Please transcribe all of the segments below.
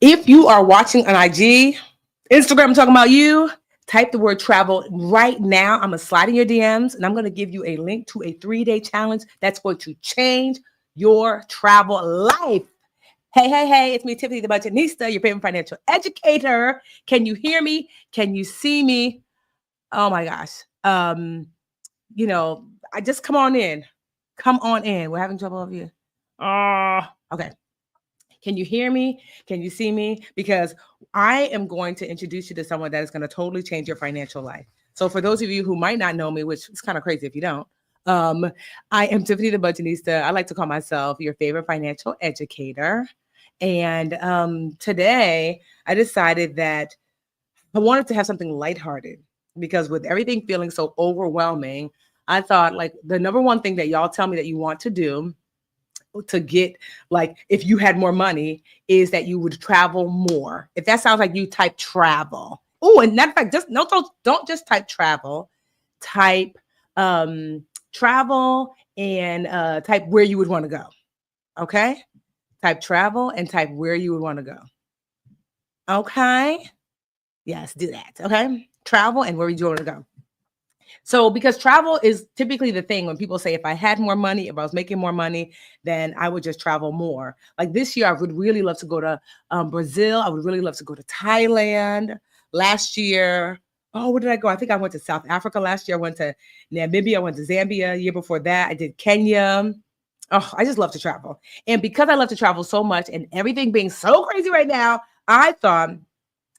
If you are watching on IG, Instagram, I'm talking about you, type the word travel right now. I'm going to slide in your DMs and I'm going to give you a link to a 3-day challenge that's going to change your travel life. Hey, it's me, Tiffany, the Budgetnista, your favorite financial educator. Can you hear me? Can you see me? Oh my gosh. I just come on in. Come on in. We're having trouble with you. Okay. Can you hear me? Can you see me? Because I am going to introduce you to someone that is going to totally change your financial life. So for those of you who might not know me, which is kind of crazy if you don't, I am Tiffany the Budgetnista. I like to call myself your favorite financial educator. And today I decided that I wanted to have something lighthearted because with everything feeling so overwhelming, I thought like the number one thing that y'all tell me that you want to do to get, like, if you had more money, is that you would travel more. If that sounds like you, type travel. Oh, and matter of fact, just don't just type travel. Type travel and type where you would want to go. Okay? Type travel and type where you would want to go. Okay? Yes, do that. Okay? Travel and where you want to go. So because travel is typically the thing when people say, if I had more money, if I was making more money, then I would just travel more. Like this year, I would really love to go to Brazil. I would really love to go to Thailand. Last year, where did I go? I think I went to South Africa last year. I went to Namibia. I went to Zambia. Year before that, I did Kenya. Oh, I just love to travel. And because I love to travel so much and everything being so crazy right now, I thought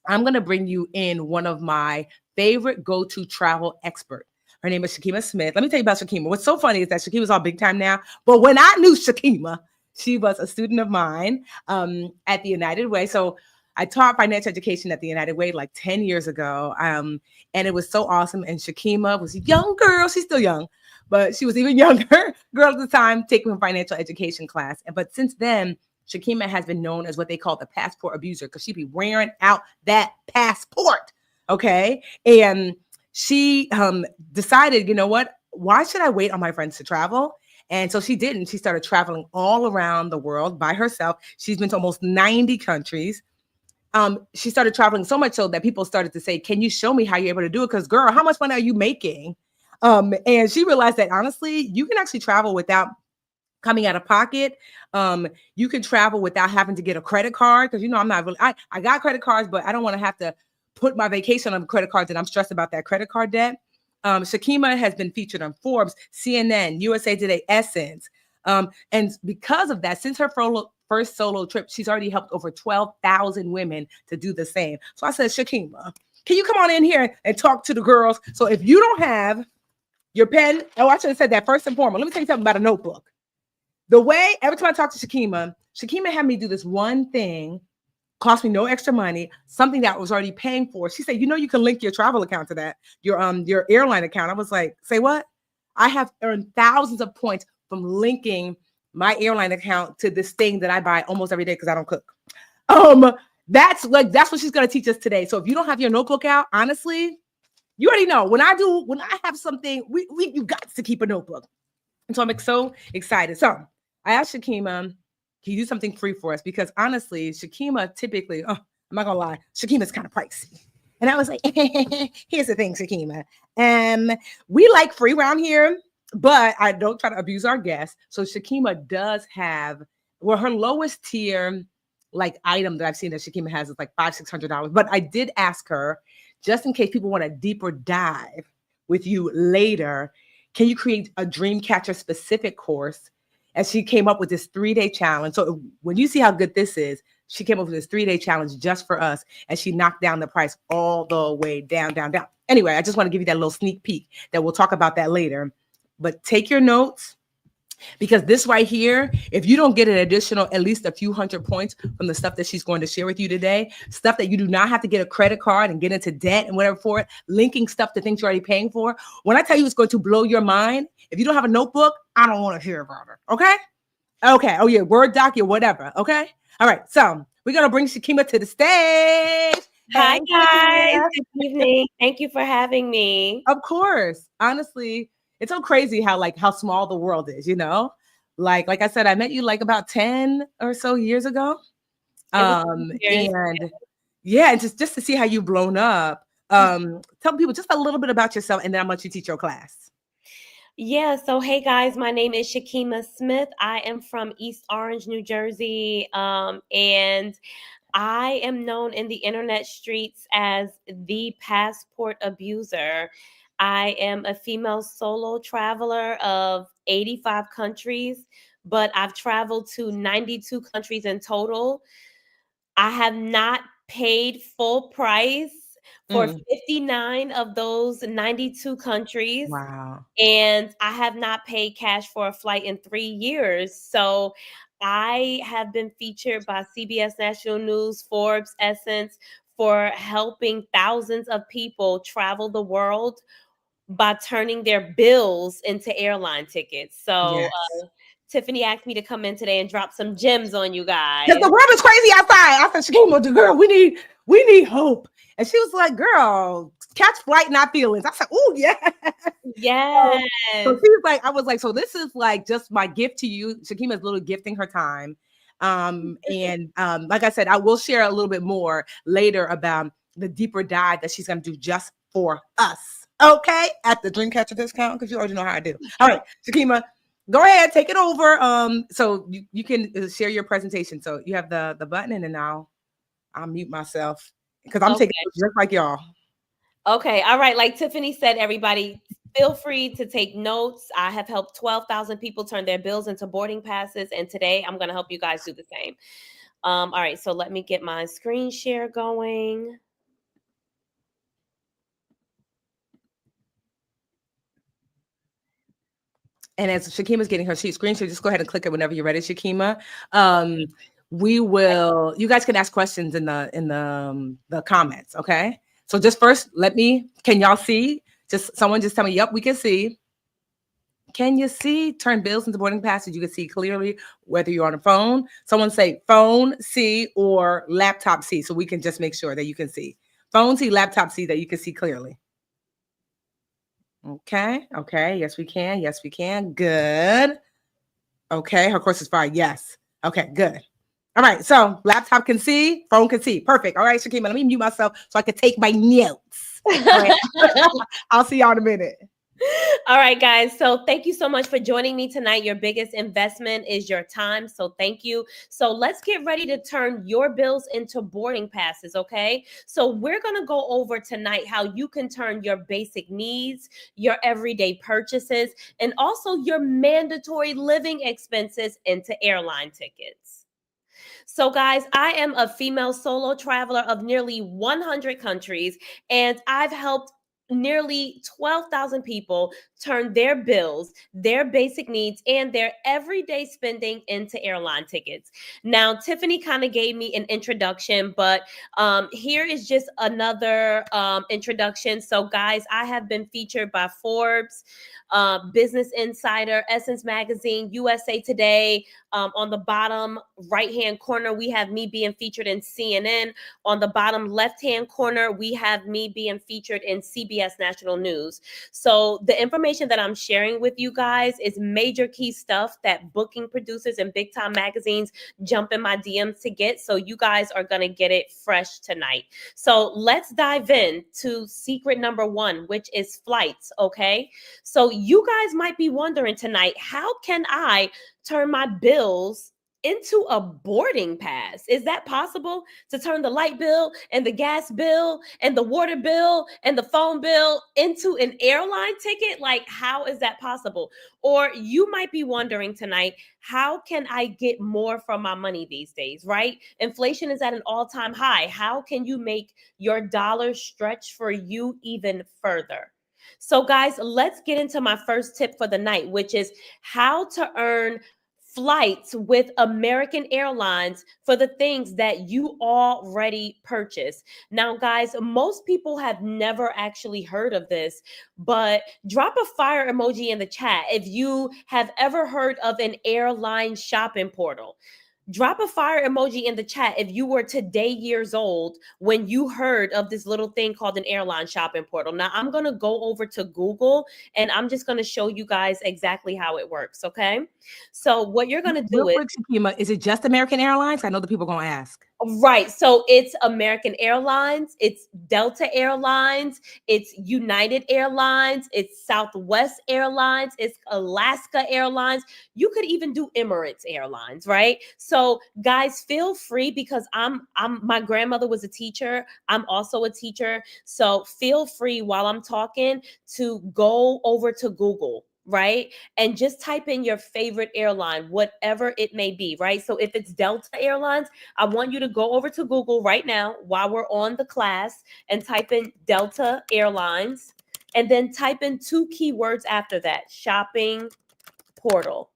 I'm going to bring you in one of my favorite go-to travel experts. Her name is Shakeemah Smith. Let me tell you about Shakeemah. What's so funny is that Shakeemah's all big time now. But when I knew Shakeemah, she was a student of mine at the United Way. So I taught financial education at the United Way like 10 years ago. And it was so awesome. And Shakeemah was a young girl. She's still young, but she was even younger girl at the time taking a financial education class. But since then, Shakeemah has been known as what they call the passport abuser because she'd be wearing out that passport. Okay. And she decided, you know what? Why should I wait on my friends to travel? And so she didn't. She started traveling all around the world by herself. She's been to almost 90 countries. She started traveling so much so that people started to say, can you show me how you're able to do it? Because girl, how much money are you making? And she realized that honestly, you can actually travel without coming out of pocket. You can travel without having to get a credit card. Because, I'm not really, I got credit cards, but I don't want to have to put my vacation on credit cards and I'm stressed about that credit card debt. Shakeemah has been featured on Forbes, CNN, USA Today, Essence. And because of that, since her first solo trip, she's already helped over 12,000 women to do the same. So I said, Shakeemah, can you come on in here and talk to the girls? So if you don't have your pen, I should have said that first and foremost. Let me tell you something about a notebook. The way every time I talk to Shakeemah had me do this one thing, cost me no extra money, something that I was already paying for. She said, you can link your travel account to that, your airline account. I was like, say what? I have earned thousands of points from linking my airline account to this thing that I buy almost every day because I don't cook. That's what she's going to teach us today. So if you don't have your notebook out, honestly, you already know when I have something, you got to keep a notebook. And so I'm so excited. So I asked Shakeemah, can you do something free for us? Because honestly, Shakeemah typically, I'm not gonna lie, Shakeemah's kind of pricey. And I was like, here's the thing, Shakeemah. We like free around here, but I don't try to abuse our guests. So Shakeemah does have, her lowest tier like item that I've seen that Shakeemah has is like $500-$600. But I did ask her, just in case people want a deeper dive with you later, can you create a dream catcher specific course? And she came up with this 3-day challenge. So when you see how good this is, she came up with this 3-day challenge just for us. And she knocked down the price all the way down. Anyway, I just want to give you that little sneak peek that we'll talk about that later. But take your notes, because this right here, if you don't get an additional at least a few hundred points from the stuff that she's going to share with you today, stuff that you do not have to get a credit card and get into debt and whatever for it, linking stuff to things you're already paying for. When I tell you it's going to blow your mind, if you don't have a notebook, I don't want to hear about it. Okay? Oh yeah, Word doc, whatever. Okay? All right. So we're going to bring Shakeemah to the stage. Hi, guys. Good evening. Thank you for having me. Of course. Honestly, it's so crazy how small the world is, Like I said, I met you like about 10 or so years ago. It was years. And yeah, and just to see how you've blown up. Tell people just a little bit about yourself, and then I'm gonna let you teach your class. Yeah, so hey guys, my name is Shakeemah Smith. I am from East Orange, New Jersey. And I am known in the internet streets as the passport abuser. I am a female solo traveler of 85 countries, but I've traveled to 92 countries in total. I have not paid full price for Mm. 59 of those 92 countries. Wow. And I have not paid cash for a flight in 3 years. So I have been featured by CBS National News, Forbes, Essence for helping thousands of people travel the world by turning their bills into airline tickets. So Yes. Tiffany asked me to come in today and drop some gems on you Because guys. the world is crazy outside. I said, Shakeemah, girl, we need hope. And she was like, girl, catch flight, not feelings. I said, oh yeah. So, Yes. she was like, I was like, so this is like just my gift to you. Shakeemah's little gifting her time. And like I said, I will share a little bit more later about the deeper dive that she's gonna do just for us. Okay, at the Dreamcatcher discount, because you already know how I do. All right, Shakeemah, go ahead, take it over. So you can share your presentation. So you have the button, and then I'll mute myself because I'm taking Okay. just like y'all. Okay. All right. Like Tiffany said, everybody, feel free to take notes. I have helped 12,000 people turn their bills into boarding passes. And today I'm going to help you guys do the same. All right. So let me get my screen share going. And as Shakeemah's getting her sheet screen share, just go ahead and click it whenever you're ready, Shakeemah. We will. You guys can ask questions in the comments. Okay. So just first, Can y'all see? Someone just tell me. Yep, we can see. Can you see? Turn bills into boarding passes. You can see clearly whether you're on a phone. Someone say phone see or laptop see, so we can just make sure that you can see. Phone see, laptop see, that you can see clearly. Okay. Okay. Yes, we can. Yes, we can. Good. Okay. Her course is fine. Yes. Okay. Good. All right. So laptop can see, phone can see. Perfect. All right, Shakeemah, let me mute myself so I can take my notes. All right. I'll see y'all in a minute. All right, guys. So thank you so much for joining me tonight. Your biggest investment is your time. So thank you. So let's get ready to turn your bills into boarding passes, okay? So we're going to go over tonight how you can turn your basic needs, your everyday purchases, and also your mandatory living expenses into airline tickets. So, guys, I am a female solo traveler of nearly 100 countries, and I've helped nearly 12,000 people turn their bills, their basic needs, and their everyday spending into airline tickets. Now, Tiffany kind of gave me an introduction, but here is just another introduction. So, guys, I have been featured by Forbes, Business Insider, Essence Magazine, USA Today. On the bottom right-hand corner, we have me being featured in CNN. On the bottom left-hand corner, we have me being featured in CBS National News. So the information that I'm sharing with you guys is major key stuff that booking producers and big-time magazines jump in my DMs to get. So you guys are going to get it fresh tonight. So let's dive in to secret number one, which is flights, okay? So you guys might be wondering tonight, how can I turn my bills into a boarding pass? Is that possible, to turn the light bill and the gas bill and the water bill and the phone bill into an airline ticket? Like, how is that possible? Or you might be wondering tonight, how can I get more from my money these days, right? Inflation is at an all-time high. How can you make your dollar stretch for you even further? So, guys, let's get into my first tip for the night, which is how to earn flights with American Airlines for the things that you already purchased. Now, guys, most people have never actually heard of this, but drop a fire emoji in the chat if you have ever heard of an airline shopping portal. Drop a fire emoji in the chat if you were today years old when you heard of this little thing called an airline shopping portal. Now, I'm going to go over to Google and I'm just going to show you guys exactly how it works, okay? So what you're going to do Real quick, Shakeemah, is it just American Airlines? I know the people are going to ask. Right. So it's American Airlines, it's Delta Airlines, it's United Airlines, it's Southwest Airlines, it's Alaska Airlines. You could even do Emirates Airlines, right? So guys, feel free because I'm my grandmother was a teacher. I'm also a teacher. So feel free while I'm talking to go over to Google, right? And just type in your favorite airline, whatever it may be, right? So if it's Delta Airlines, I want you to go over to Google right now while we're on the class and type in Delta Airlines and then type in 2 keywords after that, shopping portal.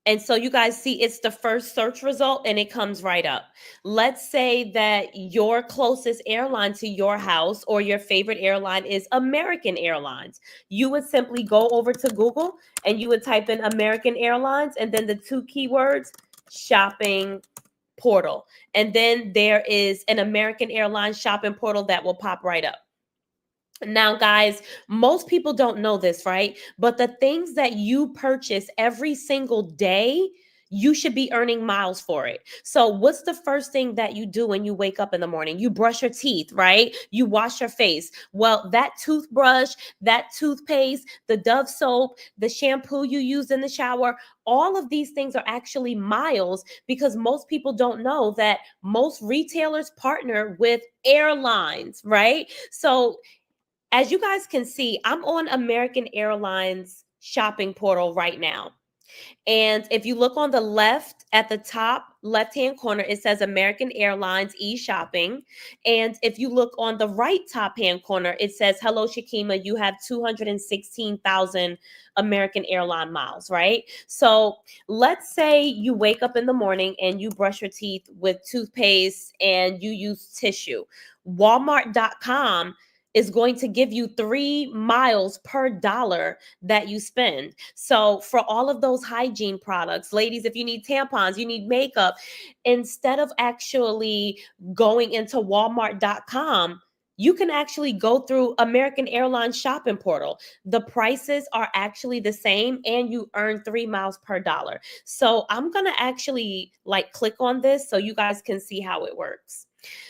And so you guys see it's the first search result and it comes right up. Let's say that your closest airline to your house or your favorite airline is American Airlines. You would simply go over to Google and you would type in American Airlines and then the 2 keywords, shopping portal. And then there is an American Airlines shopping portal that will pop right up. Now, guys, most people don't know this, right? But the things that you purchase every single day, you should be earning miles for it. So, what's the first thing that you do when you wake up in the morning? You brush your teeth, right? You wash your face. Well, that toothbrush, that toothpaste, the Dove soap, the shampoo you use in the shower, all of these things are actually miles because most people don't know that most retailers partner with airlines, right? So, as you guys can see, I'm on American Airlines shopping portal right now. And if you look on the left at the top left-hand corner, it says American Airlines e-shopping. And if you look on the right top-hand corner, it says, hello, Shakeemah, you have 216,000 American Airline miles, right? So let's say you wake up in the morning and you brush your teeth with toothpaste and you use tissue. Walmart.com is going to give you 3 miles per dollar that you spend. So for all of those hygiene products, ladies, if you need tampons, you need makeup, instead of actually going into walmart.com, you can actually go through American Airlines shopping portal. The prices are actually the same and you earn 3 miles per dollar. So I'm going to actually click on this so you guys can see how it works.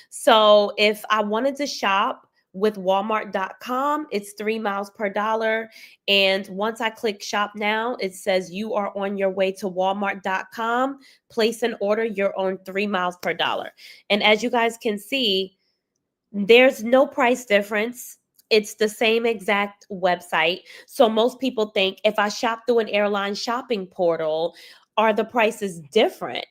So if I wanted to shop with walmart.com, it's 3 miles per dollar. And once I click shop now, it says you are on your way to walmart.com. Place an order, you're on 3 miles per dollar. And as you guys can see, there's no price difference. It's the same exact website. So most people think if I shop through an airline shopping portal, are the prices different?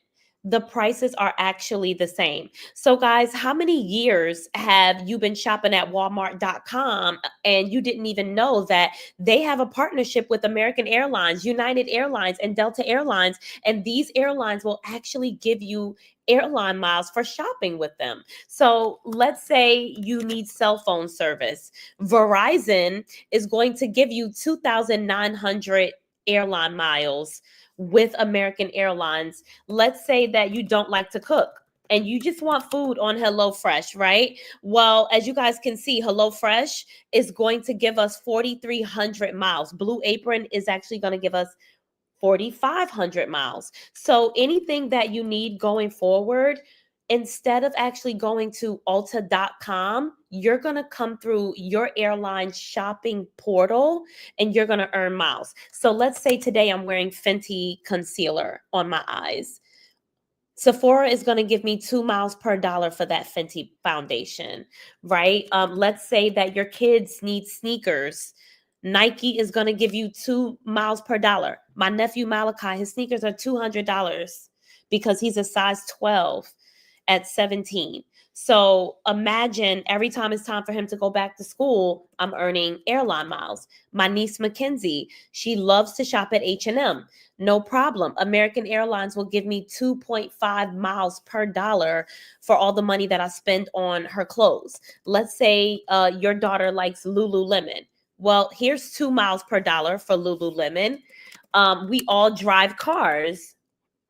The prices are actually the same. So guys, how many years have you been shopping at walmart.com and you didn't even know that they have a partnership with American Airlines, United Airlines, and Delta Airlines, and these airlines will actually give you airline miles for shopping with them. So let's say you need cell phone service. Verizon is going to give you 2,900 airline miles with American Airlines. Let's say that you don't like to cook and you just want food on HelloFresh, right? Well, as you guys can see, HelloFresh is going to give us 4,300 miles. Blue Apron is actually going to give us 4,500 miles. So anything that you need going forward, instead of actually going to ulta.com, you're going to come through your airline shopping portal and you're going to earn miles. So let's say today I'm wearing Fenty concealer on my eyes. Sephora is going to give me 2 miles per dollar for that Fenty foundation, right? Let's say that your kids need sneakers. Nike is going to give you 2 miles per dollar. My nephew Malachi, his sneakers are $200 because he's a size 12 at 17. So imagine every time it's time for him to go back to school, I'm earning airline miles. My niece Mackenzie, she loves to shop at H&M. No problem. American Airlines will give me 2.5 miles per dollar for all the money that I spend on her clothes. Let's say your daughter likes Lululemon. Well, here's 2 miles per dollar for Lululemon. We all drive cars,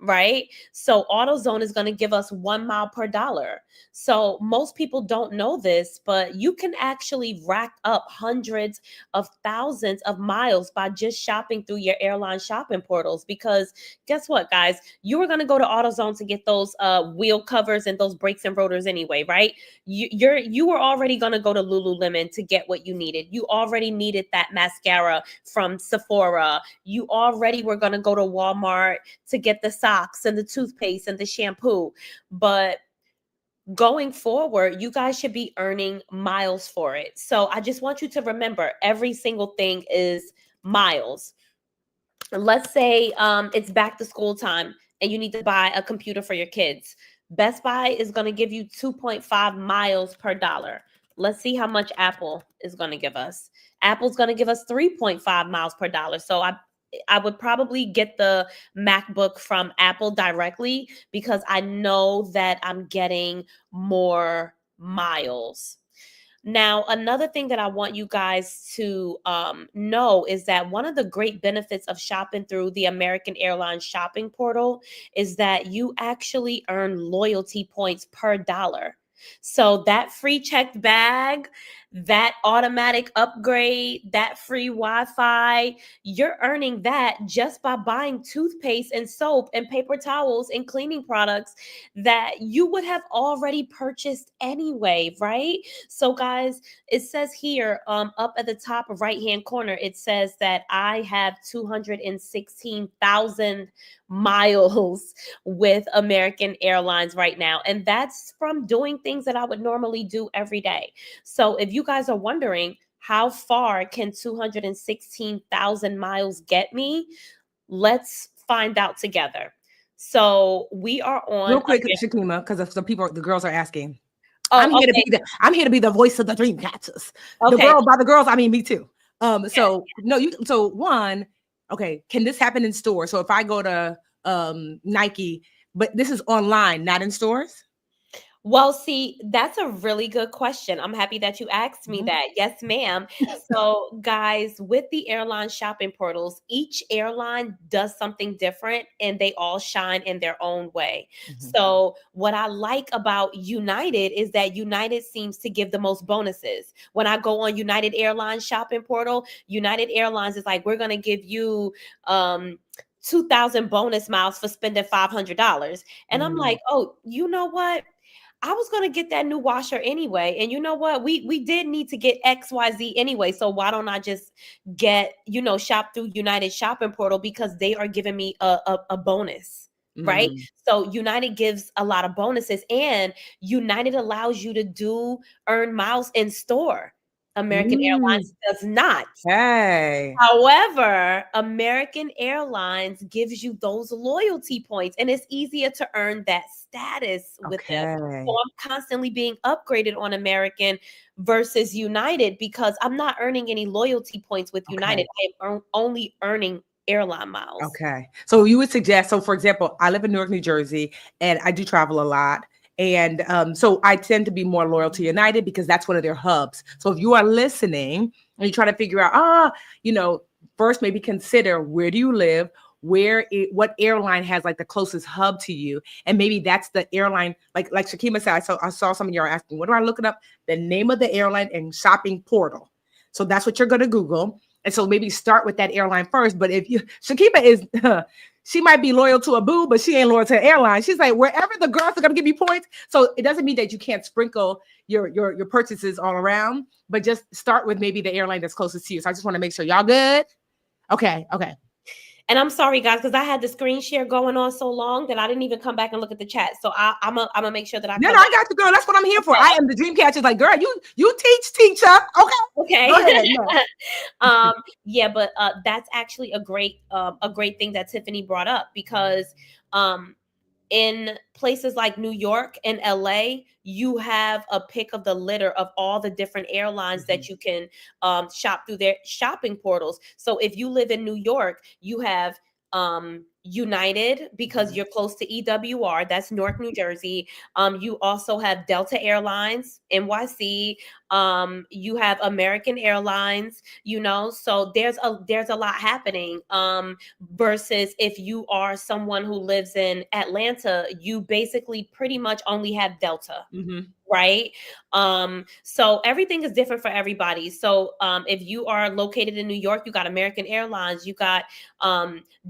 right? So AutoZone is going to give us 1 mile per dollar. So most people don't know this, but you can actually rack up hundreds of thousands of miles by just shopping through your airline shopping portals. Because guess what, guys? You were going to go to AutoZone to get those wheel covers and those brakes and rotors anyway, right? You were already going to go to Lululemon to get what you needed. You already needed that mascara from Sephora. You already were going to go to Walmart to get the socks and the toothpaste and the shampoo. But going forward, you guys should be earning miles for it. So I just want you to remember, every single thing is miles. Let's say it's back to school time and you need to buy a computer for your kids. Best Buy is going to give you 2.5 miles per dollar. Let's see how much Apple is going to give us. Apple's going to give us 3.5 miles per dollar. So I would probably get the MacBook from Apple directly because I know that I'm getting more miles. Now, another thing that I want you guys to know is that one of the great benefits of shopping through the American Airlines shopping portal is that you actually earn loyalty points per dollar. So that free checked bag, that automatic upgrade, that free Wi-Fi, you're earning that just by buying toothpaste and soap and paper towels and cleaning products that you would have already purchased anyway, right? So guys, it says here up at the top right hand corner, it says that I have 216,000 miles with American Airlines right now. And that's from doing things that I would normally do every day. So if you guys are wondering, how far can 216,000 miles get me? Let's find out together. So we are on Real quick, Shakeemah, because some people, the girls are asking. Oh, I'm here to be the voice of the dream catchers. Okay. By the girls, I mean me too. So one, okay, can this happen in stores? So if I go to Nike, but this is online, not in stores? Well, see, that's a really good question. I'm happy that you asked me that. Yes, ma'am. So, guys, with the airline shopping portals, each airline does something different and they all shine in their own way. So, what I like about United is that United seems to give the most bonuses. When I go on United Airlines shopping portal, United Airlines is like, we're going to give you 2,000 bonus miles for spending $500. And I'm like, oh, you know what? I was going to get that new washer anyway. And you know what? We did need to get XYZ anyway. So why don't I just get, shop through United shopping portal because they are giving me a bonus, right? So United gives a lot of bonuses and United allows you to earn miles in store. American Airlines does not. Hey. However, American Airlines gives you those loyalty points and it's easier to earn that status with them. So I'm constantly being upgraded on American versus United because I'm not earning any loyalty points with United. I am only earning airline miles. Okay. So you would suggest, so for example, I live in Newark, New Jersey, and I do travel a lot. And so I tend to be more loyal to United because that's one of their hubs. So if you are listening and you try to figure out, first maybe consider, where do you live? What airline has like the closest hub to you? And maybe that's the airline, like Shakeemah said, I saw some of you are asking, what do I look up? The name of the airline and shopping portal. So that's what you're going to Google. And so maybe start with that airline first. But if Shakeemah is, she might be loyal to a boo, but she ain't loyal to an airline. She's like, wherever the girls are going to give you points. So it doesn't mean that you can't sprinkle your purchases all around, but just start with maybe the airline that's closest to you. So I just want to make sure y'all good. Okay. And I'm sorry, guys, because I had the screen share going on so long that I didn't even come back and look at the chat. So I'm gonna make sure that I. No, I got you, girl. That's what I'm here for. I am the dream catcher. Like, girl, you teach, teacher. Okay. Go ahead. Yeah, but that's actually a great thing that Tiffany brought up because in places like New York and LA, you have a pick of the litter of all the different airlines that you can shop through their shopping portals. So if you live in New York, you have United because you're close to EWR, that's Newark, New Jersey. You also have Delta Airlines, NYC. You have American Airlines, so there's a lot happening. Versus if you are someone who lives in Atlanta, you basically pretty much only have Delta. Mm-hmm. Right. So everything is different for everybody. So if you are located in New York, you got American Airlines, you got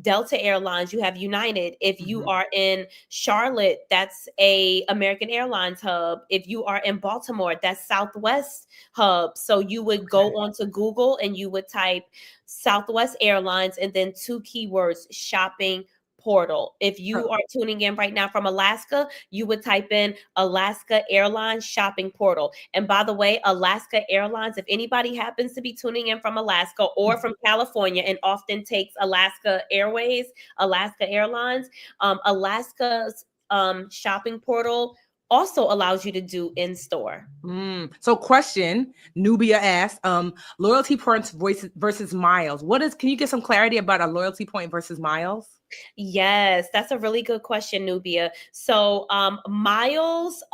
Delta Airlines, you have United. If you are in Charlotte, that's a American Airlines hub. If you are in Baltimore, that's Southwest hub. So you would go onto Google and you would type Southwest Airlines and then 2 keywords, shopping portal. If you are tuning in right now from Alaska, you would type in Alaska Airlines shopping portal. And by the way, Alaska Airlines, if anybody happens to be tuning in from Alaska or from California and often takes Alaska Airways, Alaska Airlines, Alaska's shopping portal also allows you to do in-store. So question, Nubia asked, loyalty points versus miles. Can you get some clarity about a loyalty point versus miles? Yes, that's a really good question, Nubia. So miles,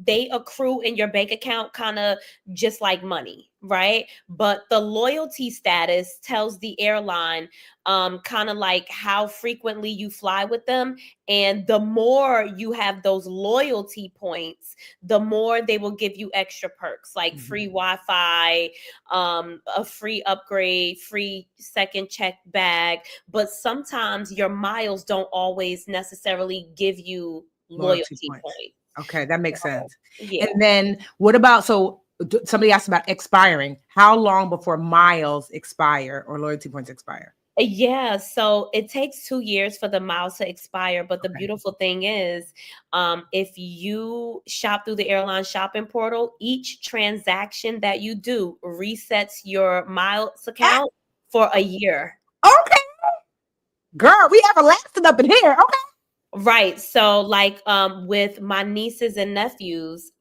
they accrue in your bank account kind of just like money, right? But the loyalty status tells the airline kind of like how frequently you fly with them. And the more you have those loyalty points, the more they will give you extra perks like free Wi-Fi, a free upgrade, free second check bag. But sometimes your miles don't always necessarily give you loyalty points. Okay, that makes sense. Yeah. And then what about, somebody asked about expiring. How long before miles expire or loyalty points expire? Yeah, so it takes 2 years for the miles to expire. But the beautiful thing is, if you shop through the airline shopping portal, each transaction that you do resets your miles account for a year. Okay. Girl, we everlasting up in here. Okay. Right. So like with my nieces and nephews,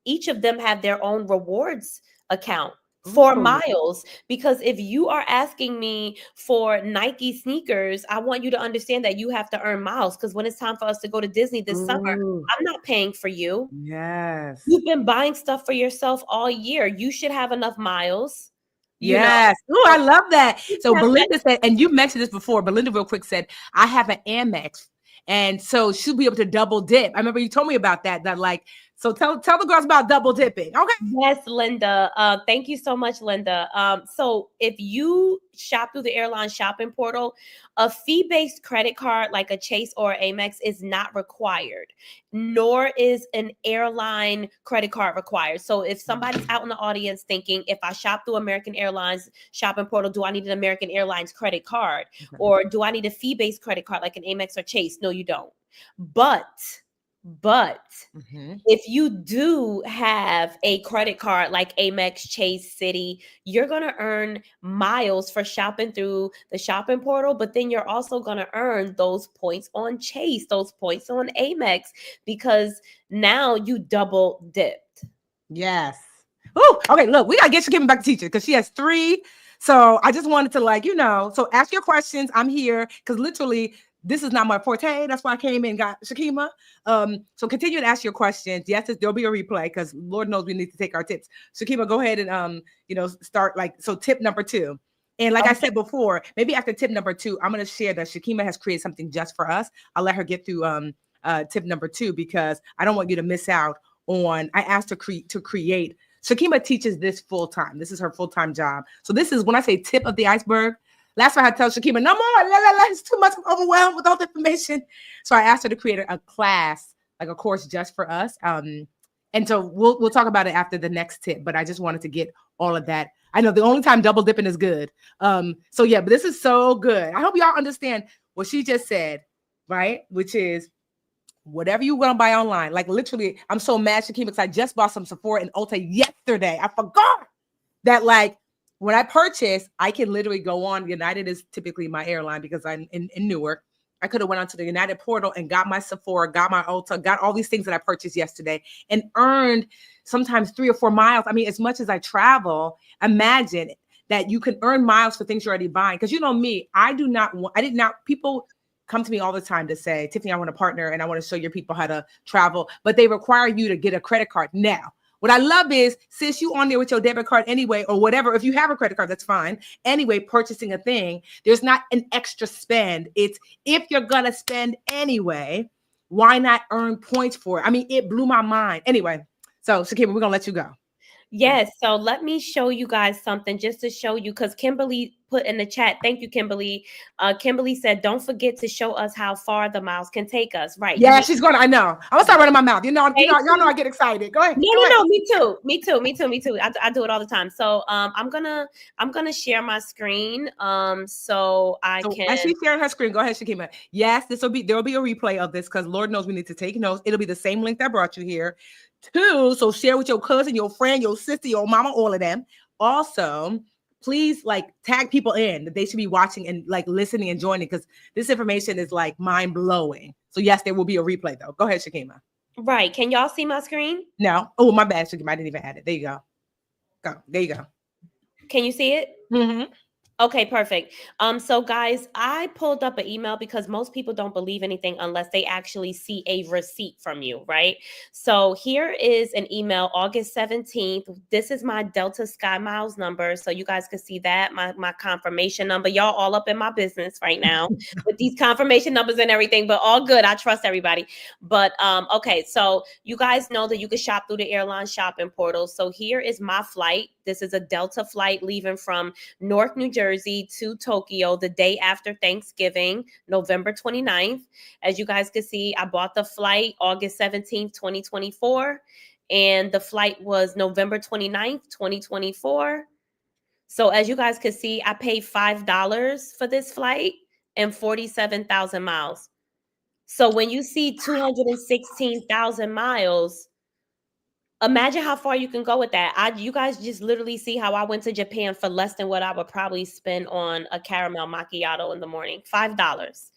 each of them have their own rewards account for miles, because if you are asking me for Nike sneakers, I want you to understand that you have to earn miles, because when it's time for us to go to Disney this summer, I'm not paying for you. Yes. You've been buying stuff for yourself all year. You should have enough miles. Yes. Oh, I love that. So Belinda said, and you mentioned this before, Belinda real quick said, I have an Amex. And so she'll be able to double dip. I remember you told me about that like, so tell the girls about double dipping. Okay. Yes, Linda. Thank you so much, Linda. So if you shop through the airline shopping portal, a fee-based credit card like a Chase or Amex is not required, nor is an airline credit card required. So if somebody's out in the audience thinking, if I shop through American Airlines shopping portal, do I need an American Airlines credit card? Or do I need a fee-based credit card like an Amex or Chase? No, you don't. But if you do have a credit card like Amex, Chase, Citi, you're going to earn miles for shopping through the shopping portal, but then you're also going to earn those points on Chase, those points on Amex, because now you double dipped. Yes. Oh, okay. Look, we got to get Shakeemah back to teacher because she has 3. So I just wanted to so ask your questions. I'm here because literally this is not my forte. That's why I came in and got Shakeemah. So continue to ask your questions. Yes, there'll be a replay because Lord knows we need to take our tips. Shakeemah, go ahead and start tip number 2. And like I said before, maybe after tip number 2, I'm going to share that Shakeemah has created something just for us. I'll let her get through tip number 2 because I don't want you to miss out on. I asked her to create. Shakeemah teaches this full time. This is her full-time job. So this is when I say tip of the iceberg. Last time I tell Shakeemah, no more, it's too much, I'm overwhelmed with all the information. So I asked her to create a class, like a course just for us. And so we'll talk about it after the next tip, but I just wanted to get all of that. I know the only time double dipping is good. So yeah, but this is so good. I hope y'all understand what she just said, right? Which is whatever you want to buy online. Like literally, I'm so mad, Shakeemah, because I just bought some Sephora and Ulta yesterday. I forgot that when I purchase, I can literally go on. United is typically my airline because I'm in Newark. I could have went onto the United portal and got my Sephora, got my Ulta, got all these things that I purchased yesterday and earned sometimes 3 or 4 miles. I mean, as much as I travel, imagine that you can earn miles for things you're already buying. Because you know me, people come to me all the time to say, Tiffany, I want to partner and I want to show your people how to travel, but they require you to get a credit card now. What I love is, since you on there with your debit card anyway, or whatever, if you have a credit card, that's fine. Anyway, purchasing a thing, there's not an extra spend. It's if you're gonna spend anyway, why not earn points for it? I mean, it blew my mind. Anyway, so Shakeemah, we're gonna let you go. Yes, so let me show you guys something just to show you, because Kimberly put in the chat. Thank you, Kimberly. Kimberly said, don't forget to show us how far the miles can take us. Right. Yeah, she's going to, I know. I'm gonna start running my mouth. Y'all know I get excited. Go ahead. No, me too. I do it all the time. So I'm gonna share my screen so I can. As she's sharing her screen, go ahead, Shakeemah. Yes, there will be a replay of this, because Lord knows we need to take notes. It'll be the same link that brought you here. 2, so share with your cousin, your friend, your sister, your mama, all of them. Also, please like tag people in that they should be watching and like listening and joining, because this information is like mind blowing. So yes, there will be a replay though. Go ahead, Shakeemah. Right. Can y'all see my screen? No. Oh, my bad, Shakeemah. I didn't even add it. There you go. There you go. Can you see it? Mm-hmm. Okay, perfect. So guys, I pulled up an email because most people don't believe anything unless they actually see a receipt from you, right? So here is an email, August 17th. This is my Delta Sky Miles number. So you guys can see that, my confirmation number. Y'all all up in my business right now with these confirmation numbers and everything, but all good. I trust everybody. But okay, so you guys know that you can shop through the airline shopping portal. So here is my flight. This is a Delta flight leaving from Newark, New Jersey to Tokyo the day after Thanksgiving, November 29th. As you guys can see, I bought the flight August 17th, 2024, and the flight was November 29th, 2024. So as you guys can see, I paid $5 for this flight and 47,000 miles. So when you see 216,000 miles, imagine how far you can go with that. You guys just literally see how I went to Japan for less than what I would probably spend on a caramel macchiato in the morning. $5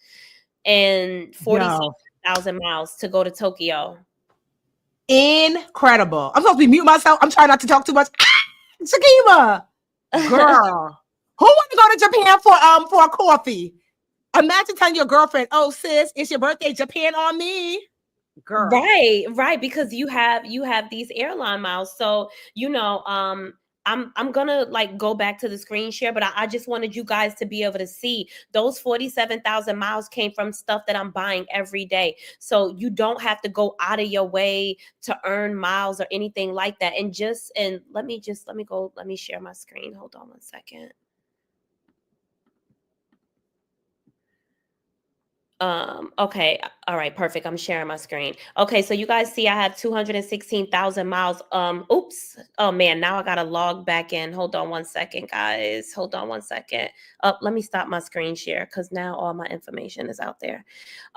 and 47,000 miles to go to Tokyo. Incredible. I'm supposed to be mute myself. I'm trying not to talk too much. Shakeemah, girl, who want to go to Japan for a coffee? Imagine telling your girlfriend, "Oh, sis, it's your birthday. Japan on me." Girl. Right, because you have these airline miles. So I'm gonna like go back to the screen share, but I just wanted you guys to be able to see those 47,000 miles came from stuff that I'm buying every day. So you don't have to go out of your way to earn miles or anything like that. And let me share my screen. Hold on one second. Okay. All right. Perfect. I'm sharing my screen. Okay. So you guys see I have 216,000 miles. Oops. Oh man. Now I got to log back in. Hold on one second, guys. Hold on one second. Let me stop my screen share, because now all my information is out there.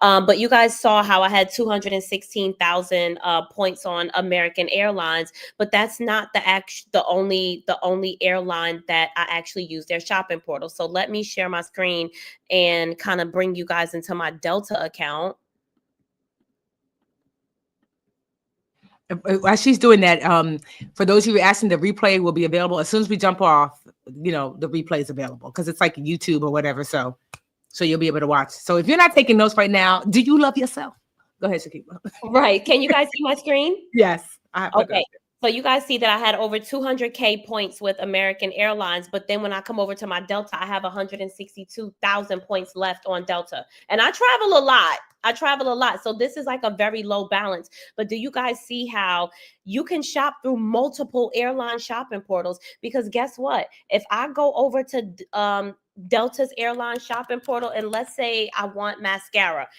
But you guys saw how I had 216,000 points on American Airlines, but that's not the only airline that I actually use their shopping portal. So let me share my screen and kind of bring you guys into my Delta account. As she's doing that, for those of you asking, the replay will be available as soon as we jump off. The replay is available because it's like YouTube or whatever. So you'll be able to watch. So if you're not taking notes right now, do you love yourself? Go ahead, Shakeemah. Right. Can you guys see my screen? Yes. Okay. So you guys see that I had over 200K points with American Airlines, but then when I come over to my Delta, I have 162,000 points left on Delta. And I travel a lot. So this is like a very low balance. But do you guys see how you can shop through multiple airline shopping portals? Because guess what? If I go over to Delta's airline shopping portal, and let's say I want mascara,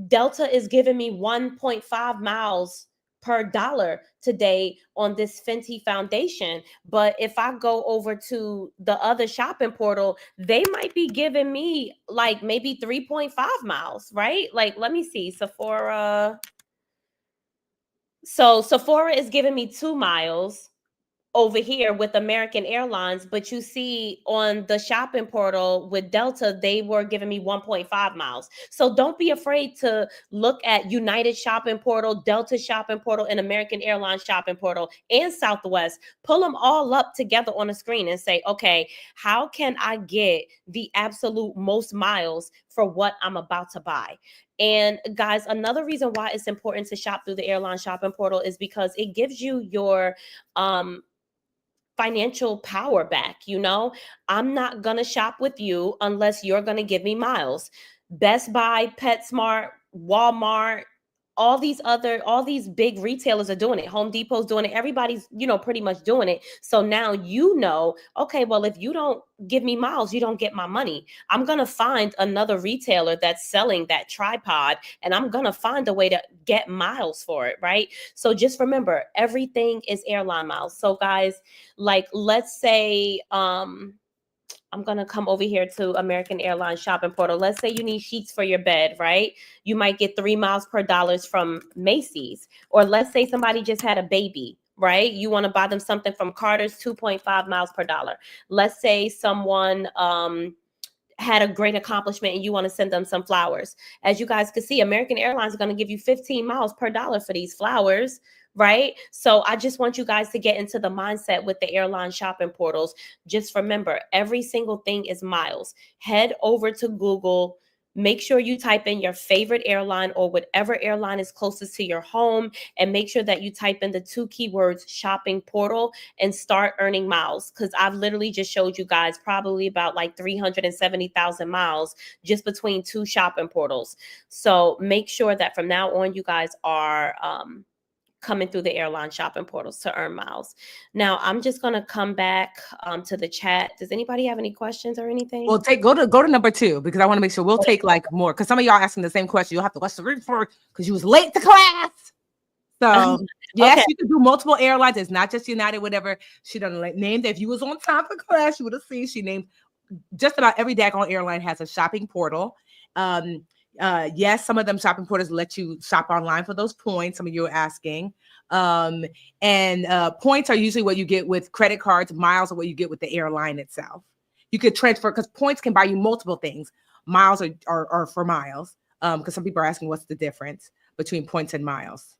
Delta is giving me 1.5 miles per dollar today on this Fenty foundation. But if I go over to the other shopping portal, they might be giving me like maybe 3.5 miles, right? Like, let me see, Sephora. So Sephora is giving me 2 miles over here with American Airlines, but you see on the shopping portal with Delta, they were giving me 1.5 miles. So don't be afraid to look at United shopping portal, Delta shopping portal, and American Airlines shopping portal, and Southwest. Pull them all up together on the screen and say, okay, how can I get the absolute most miles for what I'm about to buy? And guys, another reason why it's important to shop through the airline shopping portal is because it gives you your financial power back. I'm not gonna shop with you unless you're gonna give me miles. Best Buy, PetSmart, Walmart, all these big retailers are doing it. Home Depot's doing it. Everybody's, pretty much doing it. So now, okay, well, if you don't give me miles, you don't get my money. I'm going to find another retailer that's selling that tripod, and I'm going to find a way to get miles for it, right? So just remember, everything is airline miles. So guys, like, let's say, I'm going to come over here to American Airlines shopping portal. Let's say you need sheets for your bed, right? You might get 3 miles per dollars from Macy's. Or let's say somebody just had a baby, right? You want to buy them something from Carter's, 2.5 miles per dollar. Let's say someone had a great accomplishment and you want to send them some flowers. As you guys can see, American Airlines is going to give you 15 miles per dollar for these flowers, right? So I just want you guys to get into the mindset with the airline shopping portals. Just remember, every single thing is miles. Head over to Google. Make sure you type in your favorite airline or whatever airline is closest to your home, and make sure that you type in the 2 keywords shopping portal and start earning miles. Because I've literally just showed you guys probably about like 370,000 miles just between 2 shopping portals. So make sure that from now on, you guys are coming through the airline shopping portals to earn miles. Now, I'm just going to come back to the chat. Does anybody have any questions or anything? Well, go to number 2, because I want to make sure we'll take like more, because some of y'all asking the same question. You'll have to watch the report because you was late to class. So yes, you can do multiple airlines. It's not just United, whatever. She done named. If you was on time for class, you would have seen she named just about every daggone airline has a shopping portal. Yes, some of them shopping portals let you shop online for those points. Some of you are asking. And points are usually what you get with credit cards. Miles are what you get with the airline itself. You could transfer, because points can buy you multiple things. Miles are for miles. Because some people are asking what's the difference between points and miles.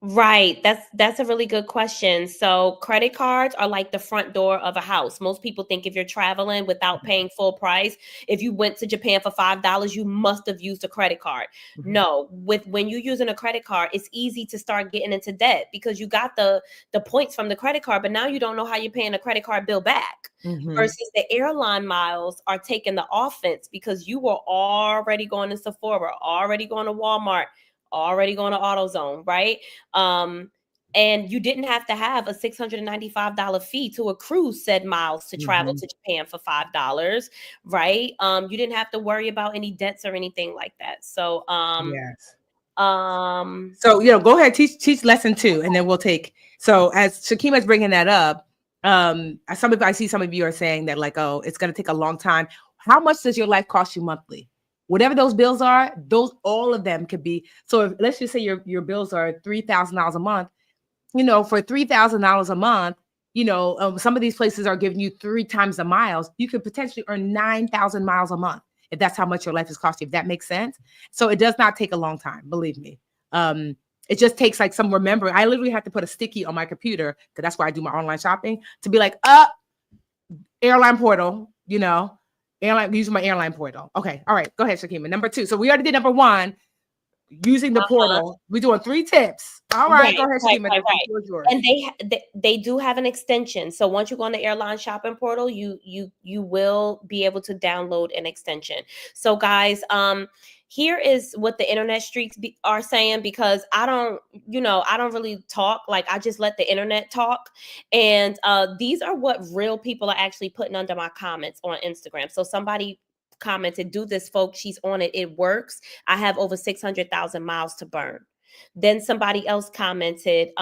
Right. That's a really good question. So credit cards are like the front door of a house. Most people think if you're traveling without paying full price, if you went to Japan for $5, you must have used a credit card. Mm-hmm. No, when you're using a credit card, it's easy to start getting into debt because you got the points from the credit card, but now you don't know how you're paying a credit card bill back. Mm-hmm. Versus the airline miles are taking the offense because you were already going to Sephora, already going to Walmart, already going to AutoZone, right? And you didn't have to have a $695 fee to accrue said miles to travel to Japan for $5, right? You didn't have to worry about any debts or anything like that. So, yes. So, go ahead, teach lesson 2, and then we'll take. So as Shakeemah's bringing that up, I see some of you are saying that like, oh, it's going to take a long time. How much does your life cost you monthly? Whatever those bills are, all of them could be. So let's just say your bills are $3,000 a month. For $3,000 a month, some of these places are giving you 3 times the miles. You could potentially earn 9,000 miles a month if that's how much your life is costing. If that makes sense. So it does not take a long time, believe me. It just takes like some remembering. I literally have to put a sticky on my computer, because that's where I do my online shopping, to be like, airline portal, airline, using my airline portal. Okay. All right. Go ahead, Shakeemah. Number 2. So we already did number 1, using the portal. We're doing 3 tips. All right. Go ahead, Shakeemah. Right. And they do have an extension. So once you go on the airline shopping portal, you will be able to download an extension. So guys, here is what the internet streets are saying, because I don't really talk. Like, I just let the internet talk. And these are what real people are actually putting under my comments on Instagram. So somebody commented, "Do this, folks. She's on it. It works. I have over 600,000 miles to burn." Then somebody else commented,